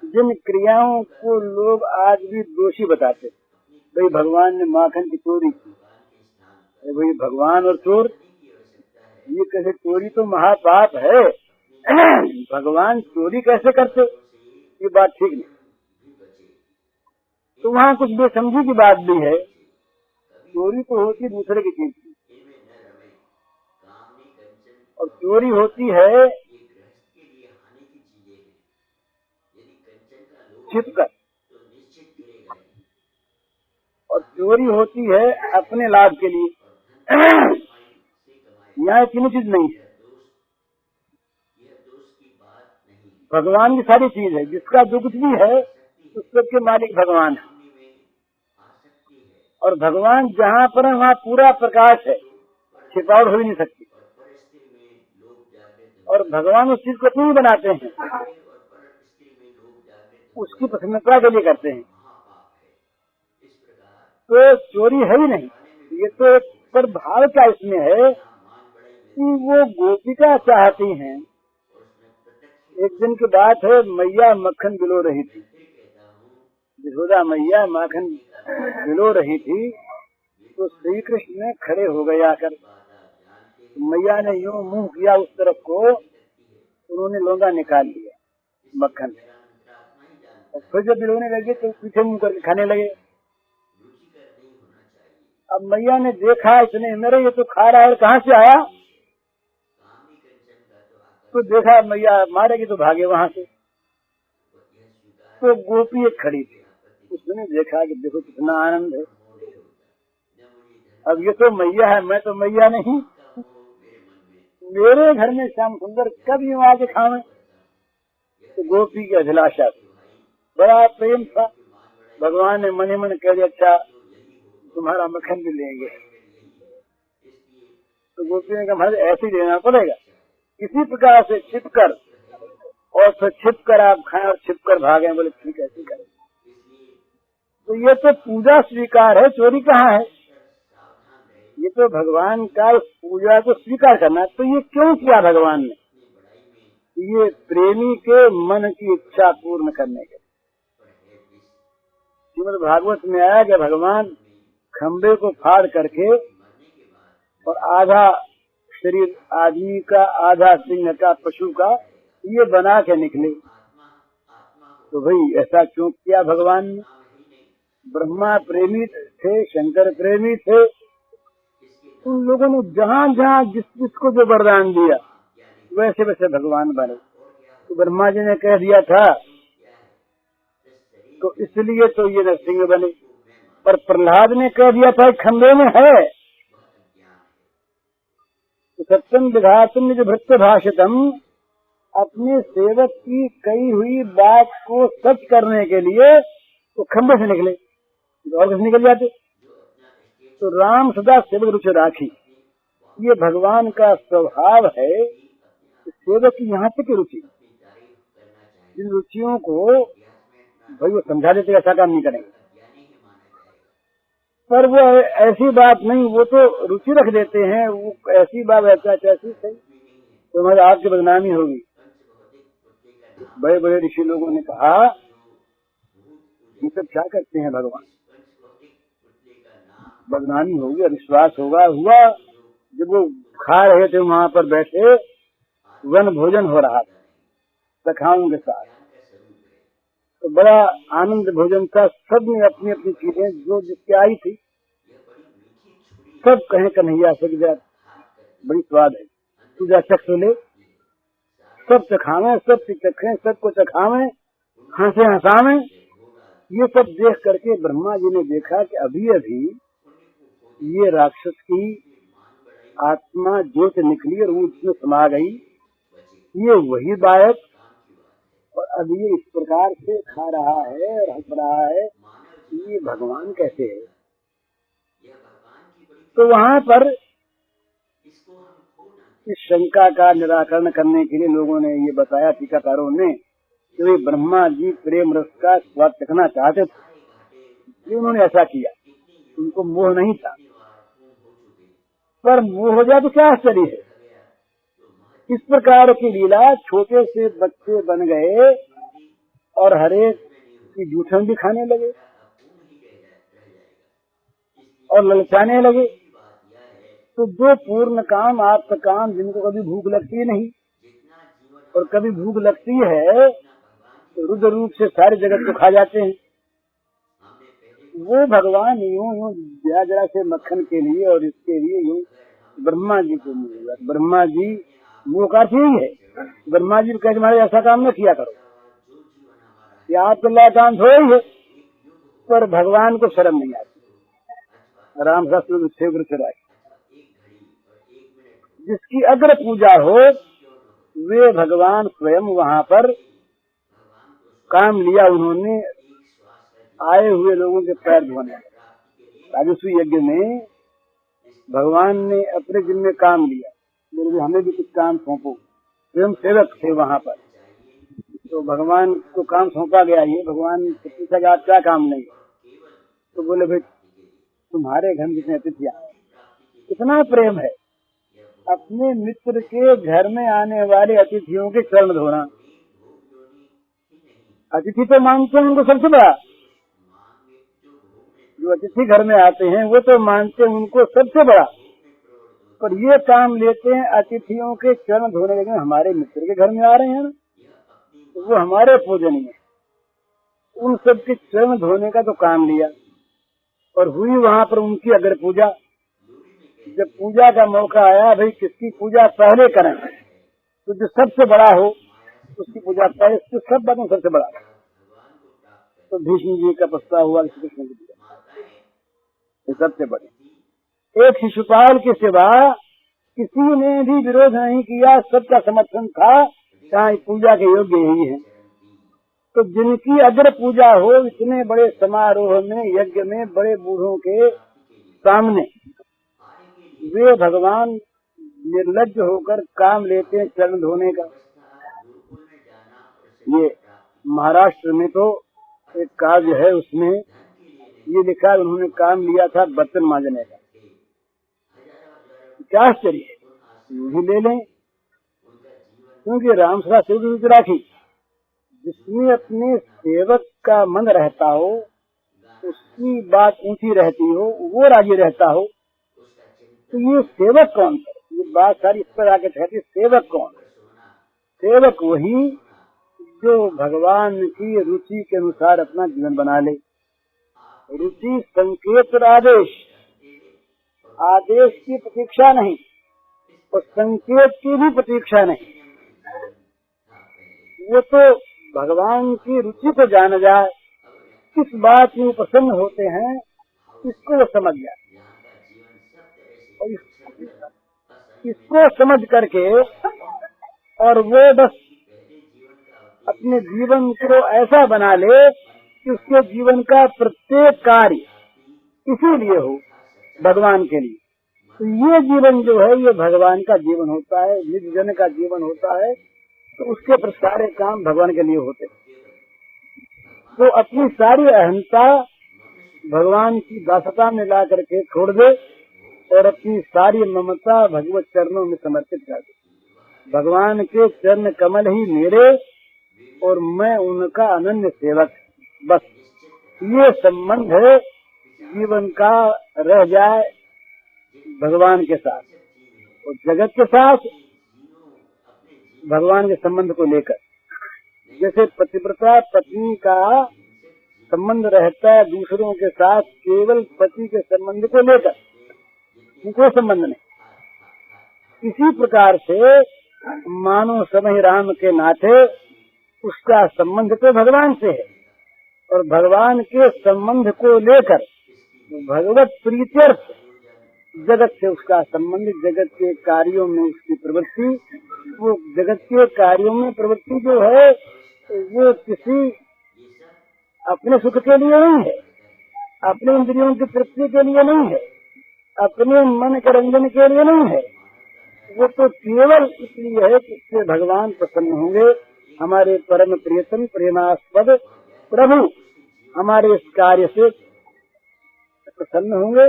जिन क्रियाओं को लोग आज भी दोषी बताते। भाई भगवान ने माखन की चोरी की, भाई भगवान और चोर, ये कैसे? चोरी तो महापाप है, भगवान चोरी कैसे करते? ये बात ठीक नहीं। तो वहाँ कुछ बेसमझी की बात भी है। चोरी तो होती दूसरे की चीज की, और चोरी होती है छिपकर, और चोरी होती है अपने लाभ के लिए। यहाँ तीनों चीज नहीं है। भगवान की सारी चीज है, जिसका जो कुछ भी है उस सबके मालिक भगवान है। और भगवान जहाँ पर है वहाँ पूरा प्रकाश है, छिपावट हो ही नहीं सकती। और भगवान उस चीज को क्यों बनाते हैं? उसकी प्रसन्नता के लिए करते हैं। तो चोरी है ही नहीं, ये तो पर भाव क्या इसमें है कि वो गोपिका चाहती हैं। एक दिन की बात है, मैया मक्खन गिलो रही थी, यशोदा मैया माखन गिलो रही थी, तो श्री कृष्ण ने खड़े हो गए आकर। मैया ने यूं मुंह किया उस तरफ को, उन्होंने लौंगा निकाल लिया मक्खन, और फिर जब गिलोने लगे तो पीछे मुंह करके खाने लगे। अब मैया ने देखा इतने मेरे ये तो खा रहा है, कहाँ से आया? तो देखा मैया मारेगी तो भागे वहाँ से। तो गोपी एक खड़ी थी, उसने देखा कि देखो कितना आनंद है। अब ये तो मैया है, मैं तो मैया नहीं, मेरे घर में श्याम सुंदर कब यूँ आके खावे? तो गोपी की अभिलाषा थी, बड़ा प्रेम था। भगवान ने मन ही मन कह दिया अच्छा तुम्हारा मक्खन भी लेंगे। तो गोपी ने कहा महाराज ऐसे ही लेना पड़ेगा, किसी प्रकार से छिपकर, और फिर छिपकर आप खाएं और छिपकर भागें। बोले ठीक है ठीक है। तो ये तो पूजा स्वीकार है, चोरी कहाँ है? ये तो भगवान का उस पूजा को स्वीकार करना। तो ये क्यों किया भगवान ने? ये प्रेमी के मन की इच्छा पूर्ण करने के लिए। श्रीमद् भागवत में आया कि भगवान खंबे को फाड़ करके और आधा शरीर आदमी का, आधा सिंह का, पशु का, ये बना के निकले। तो भाई ऐसा क्यों किया भगवान ने? ब्रह्मा प्रेमी थे, शंकर प्रेमी थे, उन लोगों ने जहाँ जहाँ जिस जिसको जो वरदान दिया वैसे वैसे भगवान बने। तो ब्रह्मा जी ने कह दिया था तो इसलिए तो ये नरसिंह बने, पर प्रहलाद ने कह दिया था खंबे में है। तो सत्यम विधातुम निज भृत्य भाषितम, अपने सेवक की कही हुई बात को सच करने के लिए तो खंबे से निकले, और कैसे निकल जाते? तो राम सदा सेवक रुचि राखी, ये भगवान का स्वभाव है। सेवक की यहाँ तक रुचि, जिन रुचियों को भाई वो समझा देते ऐसा काम नहीं करेंगे, पर वो ऐसी बात नहीं, वो तो रुचि रख देते हैं, वो ऐसी बात ऐसा कैसी सही तो हमारे आपकी बदनामी होगी। बड़े बड़े ऋषि लोगों ने कहा ये सब क्या करते हैं भगवान, बदनामी होगी, अविश्वास होगा। हुआ जब वो खा रहे थे वहाँ पर बैठे, वन भोजन हो रहा था सखाओं के साथ, तो बड़ा आनंद भोजन था। सब ने अपनी अपनी चीजें जो जिसकी आई थी सब कहें कन्हैया से बड़ी स्वाद है, तू जा चख ले। सब चखावे, सब चखें, सबको चखावे, हंसे हंसावे। ये सब देख करके ब्रह्मा जी ने देखा कि अभी अभी ये राक्षस की आत्मा ज्योत निकली और वो उसमें समा गई, ये वही बालक, और अब ये इस प्रकार से खा रहा है और हंस रहा है, ये भगवान कैसे है? तो वहाँ पर इस शंका का निराकरण करने के लिए लोगों ने ये बताया, टीकाकारों ने, कि ब्रह्मा जी प्रेम रस का स्वाद चखना चाहते थे, इसलिए उन्होंने ऐसा किया। उनको मोह नहीं था, पर मोह हो जाए तो क्या आश्चर्य है? इस प्रकार की लीला, छोटे से बच्चे बन गए और हरेक की जूठन भी खाने लगे और ललचाने लगे। तो जो पूर्ण काम, आपका काम, जिनको कभी भूख लगती नहीं और कभी भूख लगती है तो रुद्र रूप से सारे जगत को खा जाते हैं, वो भगवान यूं यूं जरा से मक्खन के लिए और इसके लिए यूं ब्रह्मा जी को मिलेगा। ब्रह्मा जी मुँह का यही है, ब्रह्मा जी कहते हमारे ऐसा काम न किया करो, या आपके लायक काम थोड़ा ही है, पर भगवान को शर्म नहीं आती। राम शास्त्र से जिसकी अग्र पूजा हो वे भगवान स्वयं वहाँ पर काम लिया। उन्होंने आए हुए लोगों के पैर धोने, राजस्वी यज्ञ में भगवान ने अपने जिम्मे काम लिया, बोले हमें भी कुछ काम सौंपो। स्वयं सेवक थे वहाँ पर, तो भगवान को काम सौंपा गया। ये भगवान से पूछा कि आप क्या काम नहीं, तो बोले भाई तुम्हारे घर जितने अतिथि आए, कितना प्रेम है, अपने मित्र के घर में आने वाले अतिथियों के चरण धोना। अतिथि तो मानते हैं उनको सबसे बड़ा, जो अतिथि घर में आते हैं वो तो मानते हैं उनको सबसे बड़ा, पर ये काम लेते हैं अतिथियों के चरण धोने के। हमारे मित्र के घर में आ रहे हैं ना, तो वो हमारे पूजनीय, उन सब के चरण धोने का तो काम लिया। और हुई वहाँ पर उनकी अगर पूजा, जब पूजा का मौका आया, भाई किसकी पूजा पहले करें, तो जो सबसे बड़ा हो उसकी पूजा पहले, तो सब बातों सबसे बड़ा। तो भीष्म जी का प्रस्ताव हुआ श्री कृष्ण की पूजा, ये सबसे बड़ी। एक शिशुपाल के सिवा किसी ने भी विरोध नहीं किया, सबका समर्थन था, कहा पूजा के योग्य यही है। तो जिनकी अगर पूजा हो इतने बड़े समारोह में, यज्ञ में, बड़े बूढ़ों के सामने, वे भगवान निर्लज्ज होकर काम लेते हैं चरण धोने का। ये महाराष्ट्र में तो एक काव्य है, उसमें ये लिखा, उन्होंने काम लिया था बर्तन मांजने का। क्या आश्चर्य है, ये ले लें, क्योंकि राम सदा सेवक राखी, जिसमें अपने सेवक का मन रहता हो, उसकी बात ऊंची रहती हो, वो राजी रहता हो, तो ये सेवक कौन है? ये बात सारी इस पर आके ठहरती, सेवक कौन? सेवक वही जो भगवान की रुचि के अनुसार अपना जीवन बना ले। रुचि संकेत और आदेश, आदेश की प्रतीक्षा नहीं और संकेत की भी प्रतीक्षा नहीं, वो तो भगवान की रुचि को जान जाए, किस बात में प्रसन्न होते हैं इसको वो समझ जाए, और इसको समझ करके और वो बस अपने जीवन को ऐसा बना ले कि उसके जीवन का प्रत्येक कार्य इसीलिए हो, भगवान के लिए। तो ये जीवन जो है ये भगवान का जीवन होता है, निज जन का जीवन होता है, तो उसके पर सारे काम भगवान के लिए होते। तो अपनी सारी अहंता भगवान की दासता में ला करके छोड़ दे और अपनी सारी ममता भगवत चरणों में समर्पित कर दे। भगवान के चरण कमल ही मेरे और मैं उनका अनन्य सेवक, बस ये संबंध है जीवन का रह जाए भगवान के साथ और जगत के साथ भगवान के संबंध को लेकर। जैसे पतिव्रता पत्नी का संबंध रहता है दूसरों के साथ केवल पति के संबंध को लेकर, कोई संबंध नहीं। इसी प्रकार से मानो समय राम के नाते उसका संबंध तो भगवान से है और भगवान के संबंध को लेकर भगवत प्रीत्यर्थ जगत से उसका संबंध, जगत के कार्यों में उसकी प्रवृत्ति, वो जगत के कार्यों में प्रवृत्ति जो है वो किसी अपने सुख के लिए नहीं है, अपने इंद्रियों की तृप्ति के लिए नहीं है, अपने मन के रंजन के लिए नहीं है, वो तो केवल इसलिए है कि इससे भगवान प्रसन्न होंगे। हमारे परम प्रियतम प्रेमास्पद प्रभु हमारे इस कार्य से प्रसन्न होंगे,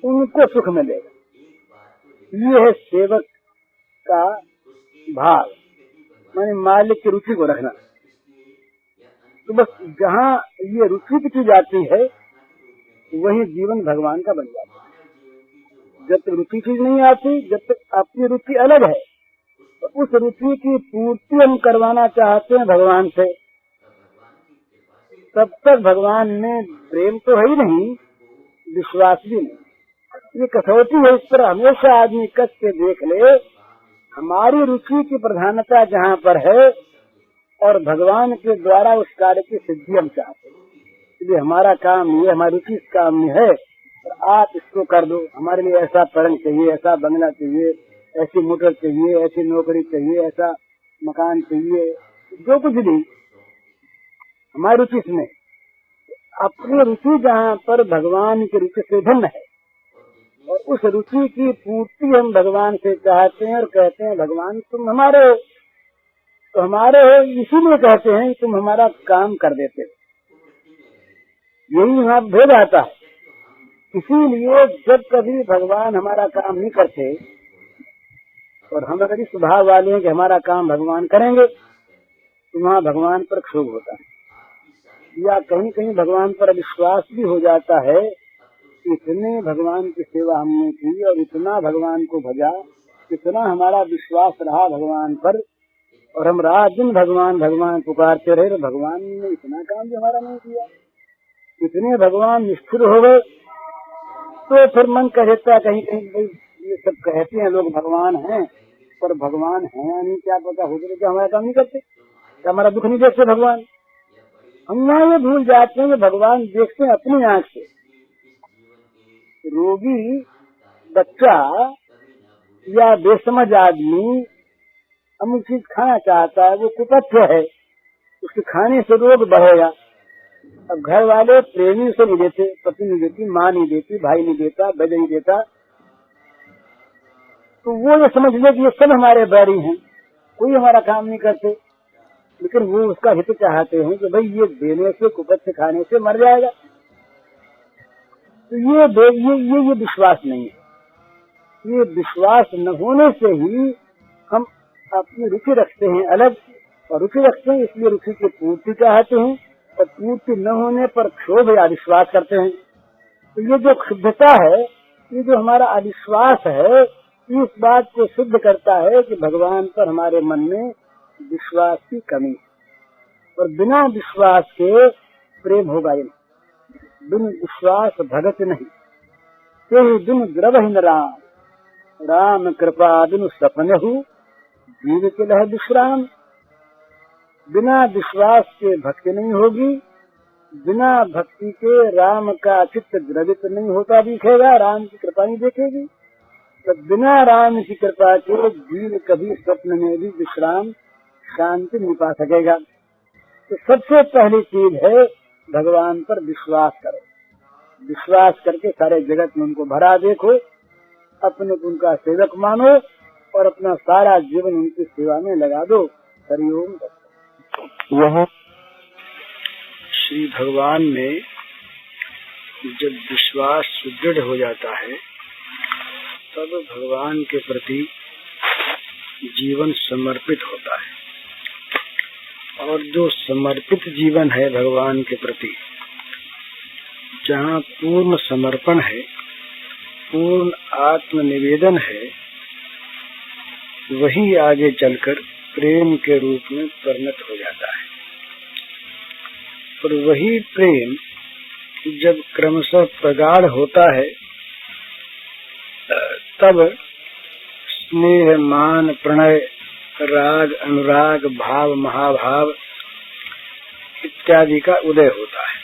उनको सुख मिलेगा। ये है सेवक का भाव, माने मालिक की रुचि को रखना। तो बस जहाँ ये रुचि की चीज आती है वही जीवन भगवान का बन जाता है। जब तक रुचि चीज नहीं आती, जब तक अपनी रुचि अलग है, तो उस रुचि की पूर्ति हम करवाना चाहते हैं भगवान से, तब तक भगवान में प्रेम तो है ही नहीं, विश्वास भी नहीं। ये कसौटी है, इस पर हमेशा आदमी कस के देख ले। हमारी रुचि की प्रधानता जहाँ पर है और भगवान के द्वारा उस कार्य की सिद्धि हम चाहते हैं, इसलिए हमारा काम ये, हमारी रुचि इस काम में है, आप इसको कर दो। हमारे लिए ऐसा पलंग चाहिए, ऐसा बंगला चाहिए, ऐसी मोटर चाहिए, ऐसी नौकरी चाहिए, ऐसा मकान चाहिए, जो कुछ भी हमारी रुचि इसमें। अपनी रुचि जहाँ पर भगवान की रुचि से भिन्न है और उस रुचि की पूर्ति हम भगवान से चाहते हैं और कहते हैं भगवान तुम हमारे हो, तो हमारे हो इसीलिए कहते हैं तुम हमारा काम कर देते हो। यही वहाँ भेद आता है। इसीलिए जब कभी भगवान हमारा काम नहीं करते और हम अगर इस स्वभाव वाले हैं कि हमारा काम भगवान करेंगे, तो वहाँ भगवान पर क्षोभ होता है, या कहीं कहीं भगवान पर अविश्वास भी हो जाता है। इतने भगवान की सेवा हमने की और इतना भगवान को भजा, इतना हमारा विश्वास रहा भगवान पर, और हम रात दिन भगवान भगवान पुकारते रहे, तो भगवान ने इतना काम भी हमारा नहीं किया। इतने भगवान निष्ठुर हो गए, तो फिर मन कह देता है कहीं कहीं ये सब कहते हैं लोग भगवान हैं, पर भगवान है या नहीं क्या पता, हो गए क्या हमारा काम नहीं करते, क्या हमारा दुख नहीं देखते भगवान। हम यहाँ ये भूल जाते हैं कि भगवान देखते हैं अपनी आंख से। रोगी बच्चा या बेसमझ आदमी अमुक चीज खाना चाहता है, वो कुपथ्य है, उसके खाने से रोग बढ़ेगा। अब घर वाले प्रेमी से नहीं देते, पति नहीं देती, माँ नहीं देती, भाई नहीं देता, बैद नहीं देता, तो वो ये समझ ले कि ये सब हमारे बैरी हैं, कोई हमारा काम नहीं करते। लेकिन वो उसका हित चाहते हैं कि भाई ये देने से कुपथ्य खाने से मर जाएगा। तो ये विश्वास नहीं है। ये विश्वास न होने से ही हम अपनी रुचि रखते हैं अलग, और रुचि रखते हैं इसलिए रुचि की पूर्ति चाहते हैं, और पूर्ति न होने पर क्षोभ या अविश्वास करते हैं। तो ये जो क्षुब्धता है, ये जो हमारा अविश्वास है, इस बात को सिद्ध करता है कि भगवान पर हमारे मन में विश्वास की कमी है, और बिना विश्वास के प्रेम होगा ही नहीं। बिन विश्वास भगत नहीं, ते बिन द्रवहीन राम, राम कृपा बिनु सपनहु, जीव के लह विश्राम। बिना विश्वास के भक्ति नहीं होगी, बिना भक्ति के राम का चित्त द्रवित नहीं होता दिखेगा, राम की कृपा नहीं देखेगी। तो बिना राम की कृपा के जीव कभी स्वप्न में भी विश्राम शांति नहीं पा सकेगा। तो सबसे पहली चीज है भगवान पर विश्वास करो। विश्वास करके सारे जगत में उनको भरा देखो, अपने को उनका सेवक मानो और अपना सारा जीवन उनकी सेवा में लगा दो। हरिओम। वह श्री भगवान में जब विश्वास सुदृढ़ हो जाता है, तब भगवान के प्रति जीवन समर्पित होता है। और जो समर्पित जीवन है भगवान के प्रति, जहाँ पूर्ण समर्पण है, पूर्ण आत्मनिवेदन है, वही आगे चलकर प्रेम के रूप में परिणत हो जाता है। और वही प्रेम जब क्रमशः प्रगाढ़ होता है, तब स्नेह मान प्रणय राग अनुराग भाव महाभाव इत्यादि का उदय होता है।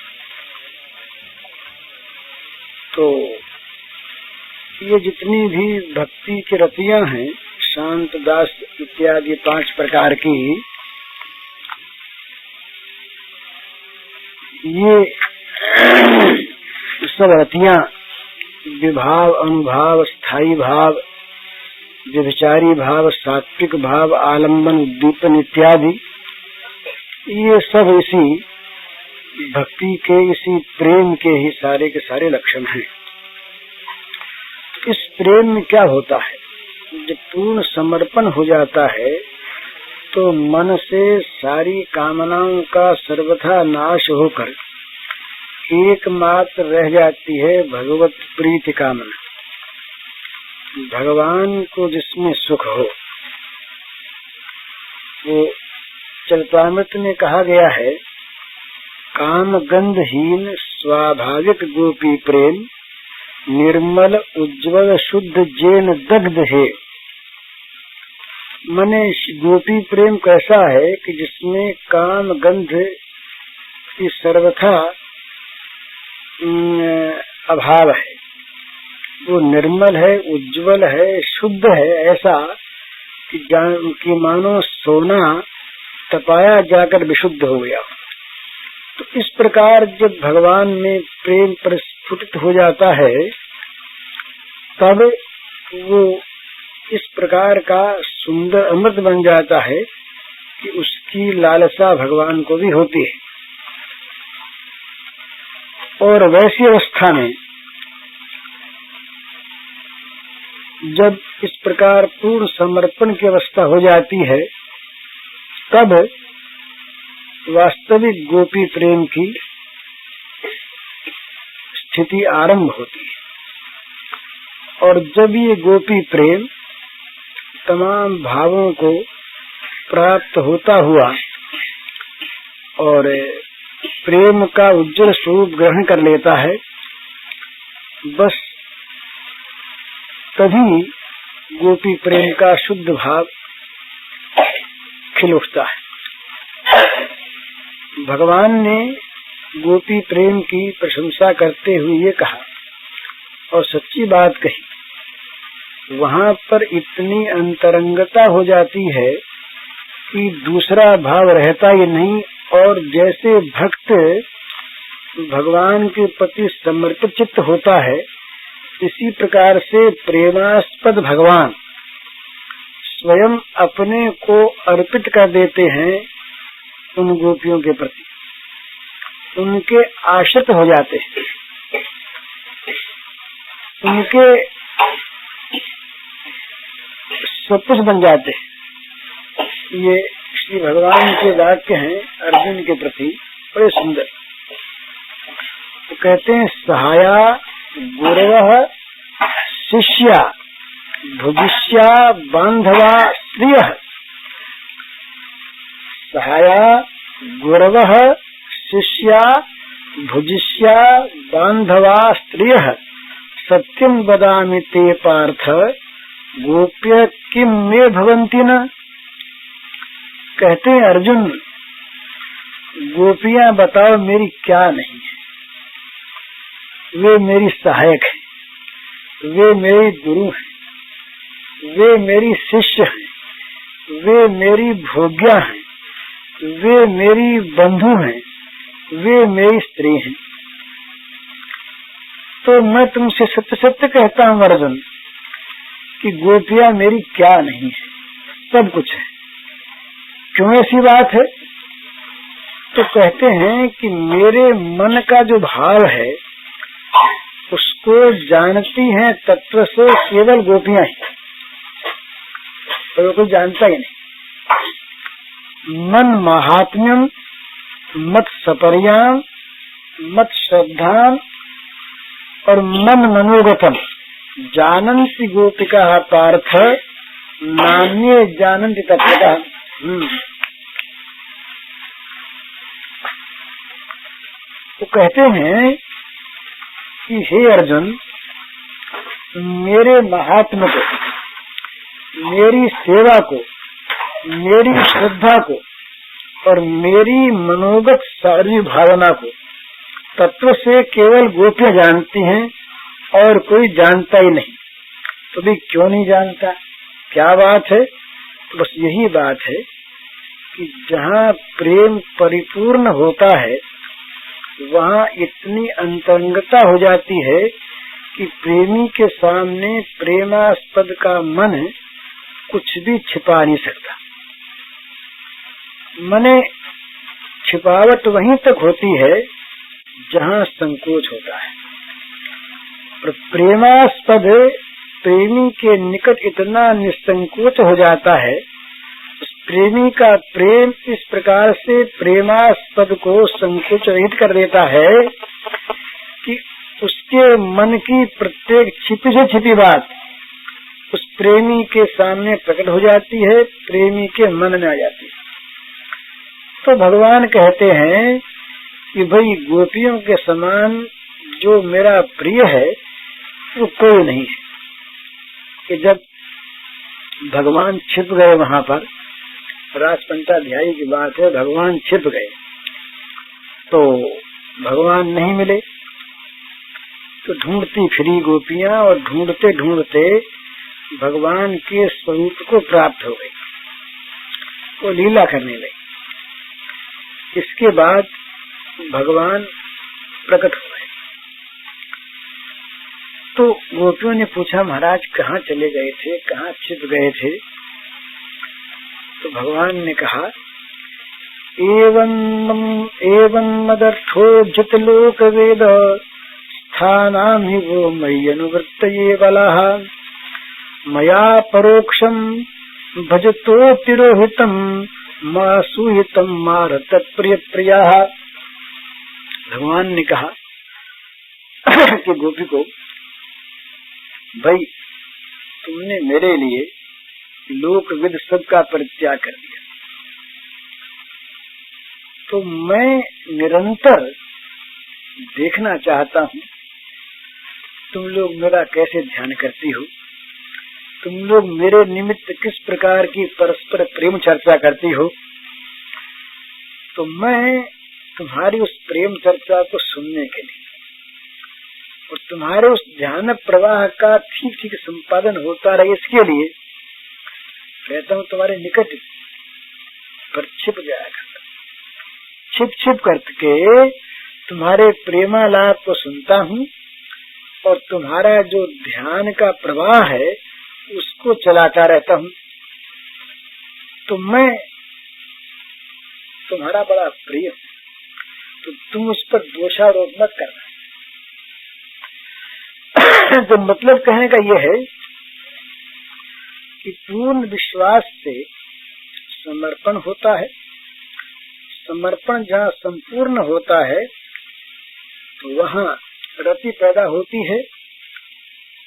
तो ये जितनी भी भक्ति की रतियां हैं, शांत दास इत्यादि 5 प्रकार की, ये सब रतियां विभाव अनुभाव स्थायी भाव व्यभिचारी भाव सात्विक भाव आलम्बन उद्दीपन इत्यादि, ये सब इसी भक्ति के इसी प्रेम के ही सारे के सारे लक्षण हैं। इस प्रेम में क्या होता है, जब पूर्ण समर्पण हो जाता है तो मन से सारी कामनाओं का सर्वथा नाश होकर एकमात्र रह जाती है भगवत प्रीति कामना। भगवान को जिसमें सुख हो, वो चरितामृत में कहा गया है, काम गंधहीन स्वाभाविक गोपी प्रेम, निर्मल उज्ज्वल शुद्ध जैन दग्ध है। मने गोपी प्रेम कैसा है कि जिसमें काम गंध की सर्वथा अभाव है, वो निर्मल है, उज्जवल है, शुद्ध है, ऐसा कि मानो सोना तपाया जाकर विशुद्ध हो गया। तो इस प्रकार जब भगवान में प्रेम प्रस्फुटित हो जाता है, तब वो इस प्रकार का सुंदर अमृत बन जाता है कि उसकी लालसा भगवान को भी होती है। और वैसी अवस्था में जब इस प्रकार पूर्ण समर्पण की अवस्था हो जाती है, तब वास्तविक गोपी प्रेम की स्थिति आरंभ होती है। और जब ये गोपी प्रेम तमाम भावों को प्राप्त होता हुआ और प्रेम का उज्जवल स्वरूप ग्रहण कर लेता है, बस तभी गोपी प्रेम का शुद्ध भाव खिल उठता है। भगवान ने गोपी प्रेम की प्रशंसा करते हुए ये कहा और सच्ची बात कही, वहाँ पर इतनी अंतरंगता हो जाती है कि दूसरा भाव रहता ही नहीं। और जैसे भक्त भगवान के प्रति समर्पित चित्त होता है, इसी प्रकार से प्रेमास्पद भगवान स्वयं अपने को अर्पित कर देते हैं उन गोपियों के प्रति, उनके आश्रित हो जाते हैं, उनके सब कुछ बन जाते हैं। ये श्री भगवान के वाक्य हैं अर्जुन के प्रति, बड़े सुंदर। तो कहते हैं, सहाया गुरवः शिष्या भुजिष्या बांधवा स्त्रियः। सहाया गुरवः शिष्या भुजिष्या बांधवा स्त्रियः सत्यं वदामि ते पार्थ गोप्य किम मे भवन्ति न। कहते हैं अर्जुन, गोपियां बताओ मेरी क्या नहीं है। वे मेरी सहायक है, वे मेरी गुरु है, वे मेरी शिष्य है, वे मेरी भोग्या है, वे मेरी बंधु हैं, वे मेरी स्त्री हैं। तो मैं तुमसे सत्य सत्य कहता हूँ अर्जुन कि गोपियां मेरी क्या नहीं है, सब कुछ है। क्यों ऐसी बात है? तो कहते हैं कि मेरे मन का जो भाव है उसको जानती हैं तत्व से केवल गोपियां ही, और कोई जानता ही नहीं। मन महात्म्यम मत सपर्याम मत श्रद्धाम और मन मनोगतम जानन्ति गोपिका पार्थ नान्ये जानन्ति तत्वतः। तो कहते हैं कि हे अर्जुन, मेरे महात्म को, मेरी सेवा को, मेरी श्रद्धा को और मेरी मनोगत सारी भावना को तत्व से केवल गोपियां जानती हैं और कोई जानता ही नहीं। तो भी क्यों नहीं जानता, क्या बात है? तो बस यही बात है कि जहाँ प्रेम परिपूर्ण होता है वहाँ इतनी अंतरंगता हो जाती है कि प्रेमी के सामने प्रेमास्पद का मन कुछ भी छिपा नहीं सकता। मने छिपावट वहीं तक होती है जहाँ संकोच होता है, और प्रेमास्पद प्रेमी के निकट इतना निसंकोच हो जाता है, प्रेमी का प्रेम इस प्रकार से प्रेमास्पद को संकोच रहित कर देता है कि उसके मन की प्रत्येक छिपी से छिपी बात उस प्रेमी के सामने प्रकट हो जाती है, प्रेमी के मन में आ जाती है। तो भगवान कहते हैं कि भाई गोपियों के समान जो मेरा प्रिय है वो कोई नहीं है। कि जब भगवान छिप गए वहां पर, राजपंचाध्यायी की बात है, भगवान छिप गए तो भगवान नहीं मिले, तो ढूंढती फिरी गोपियां और ढूंढते ढूंढते भगवान के स्वरूप को प्राप्त हो गई, वो लीला करने लगी। इसके बाद भगवान प्रकट हो गए तो गोपियों ने पूछा, महाराज कहाँ चले गए थे, कहाँ छिप गए थे? तो भगवान ने कहा, एवं मदर्थोज्जत लोक वेद स्थानामि वो मयि अनुवृत्तये बलः मया परोक्षम भजतो तिरोहितम मासूहितम मारत प्रिय प्रिया। भगवान ने कहा कि गोपी को, भाई तुमने मेरे लिए लोकविद सबका परित्याग कर दिया, तो मैं निरंतर देखना चाहता हूँ तुम लोग मेरा कैसे ध्यान करती हो, तुम लोग मेरे निमित्त किस प्रकार की परस्पर प्रेम चर्चा करती हो। तो मैं तुम्हारी उस प्रेम चर्चा को सुनने के लिए और तुम्हारे उस ध्यान प्रवाह का ठीक ठीक संपादन होता रहे, इसके लिए कहता हूँ तुम्हारे निकट पर छिप जाया करता, छिप छिप करके तुम्हारे प्रेमालाप को सुनता हूँ और तुम्हारा जो ध्यान का प्रवाह है उसको चलाता रहता हूँ। तो मैं तुम्हारा बड़ा प्रिय हूँ, तो तुम उस पर दोषारोप मत करना। तो मतलब कहने का यह है कि पूर्ण विश्वास से समर्पण होता है। समर्पण जहाँ संपूर्ण होता है तो वहाँ रति पैदा होती है,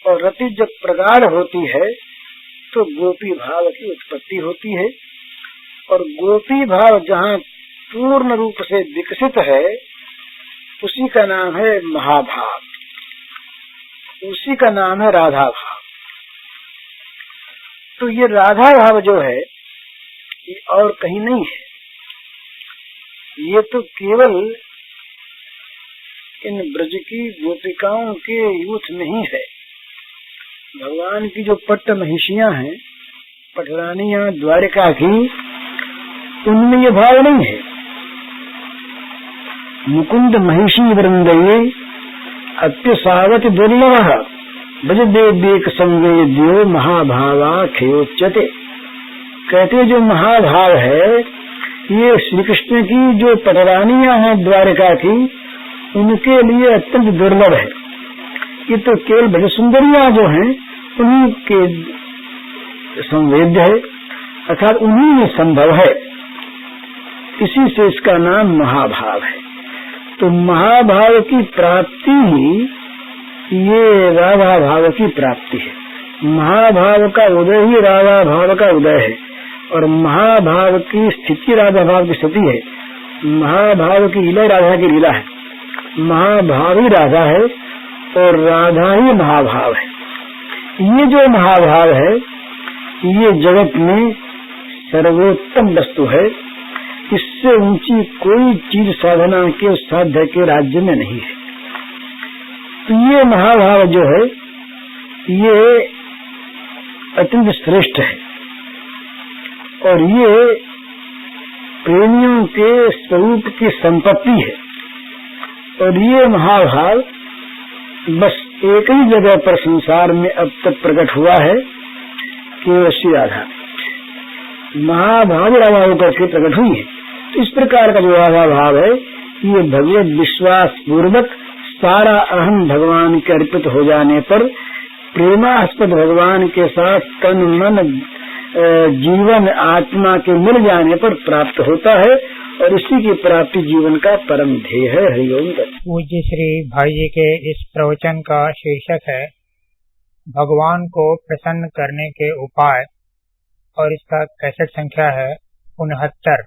और रति जब प्रगाढ़ होती है तो गोपी भाव की उत्पत्ति होती है, और गोपी भाव जहाँ पूर्ण रूप से विकसित है उसी का नाम है महाभाव, उसी का नाम है राधा भाव। तो ये राधा भाव जो है ये और कहीं नहीं है, ये तो केवल इन ब्रज की गोपिकाओं के यूथ में ही है। भगवान की जो पट्ट महिषियां हैं, पटरानियां द्वारिका की, उनमें ये भाव नहीं है। मुकुंद महिषी वृंदये अत्यसावत दुर्लभ ब्रज देव संवेद्यो महाभावा खेयोच्यते। कहते जो महाभाव है ये श्री कृष्ण की जो पटरानियां हैं द्वारिका की, उनके लिए अत्यंत दुर्लभ है। ये तो केवल ब्रज सुंदरियां जो हैं उन्हीं के संवेद्य है, अर्थात उन्हीं में संभव है, इसी से इसका नाम महाभाव है। तो महाभाव की प्राप्ति ही ये राधा भाव की प्राप्ति है। महाभाव का उदय ही राधा भाव का उदय है, और महाभाव की स्थिति राधा भाव की स्थिति है। महाभाव की लीला राधा की लीला है, महाभाव ही राधा है और राधा ही महाभाव है। ये जो महाभाव है ये जगत में सर्वोत्तम वस्तु है, इससे ऊंची कोई चीज साधना के साध्य के राज्य में नहीं है। तो ये महाभाव जो है ये अत्यंत श्रेष्ठ है, और ये प्रेमियों के स्वरूप की संपत्ति है। और ये महाभाव बस एक ही जगह पर संसार में अब तक प्रकट हुआ है, केवल श्री राधा। महाभाव राधा होकर के प्रकट हुई है। तो इस प्रकार का जो राधा भाव है ये भगवत विश्वास पूर्वक सारा अहम भगवान के अर्पित हो जाने पर, प्रेमास्पद भगवान के साथ तन मन जीवन आत्मा के मिल जाने पर प्राप्त होता है, और इसी की प्राप्ति जीवन का परम ध्येय है। हरिओम। पूज्य श्री भाई जी के इस प्रवचन का शीर्षक है भगवान को प्रसन्न करने के उपाय, और इसका कैसेट संख्या है 69।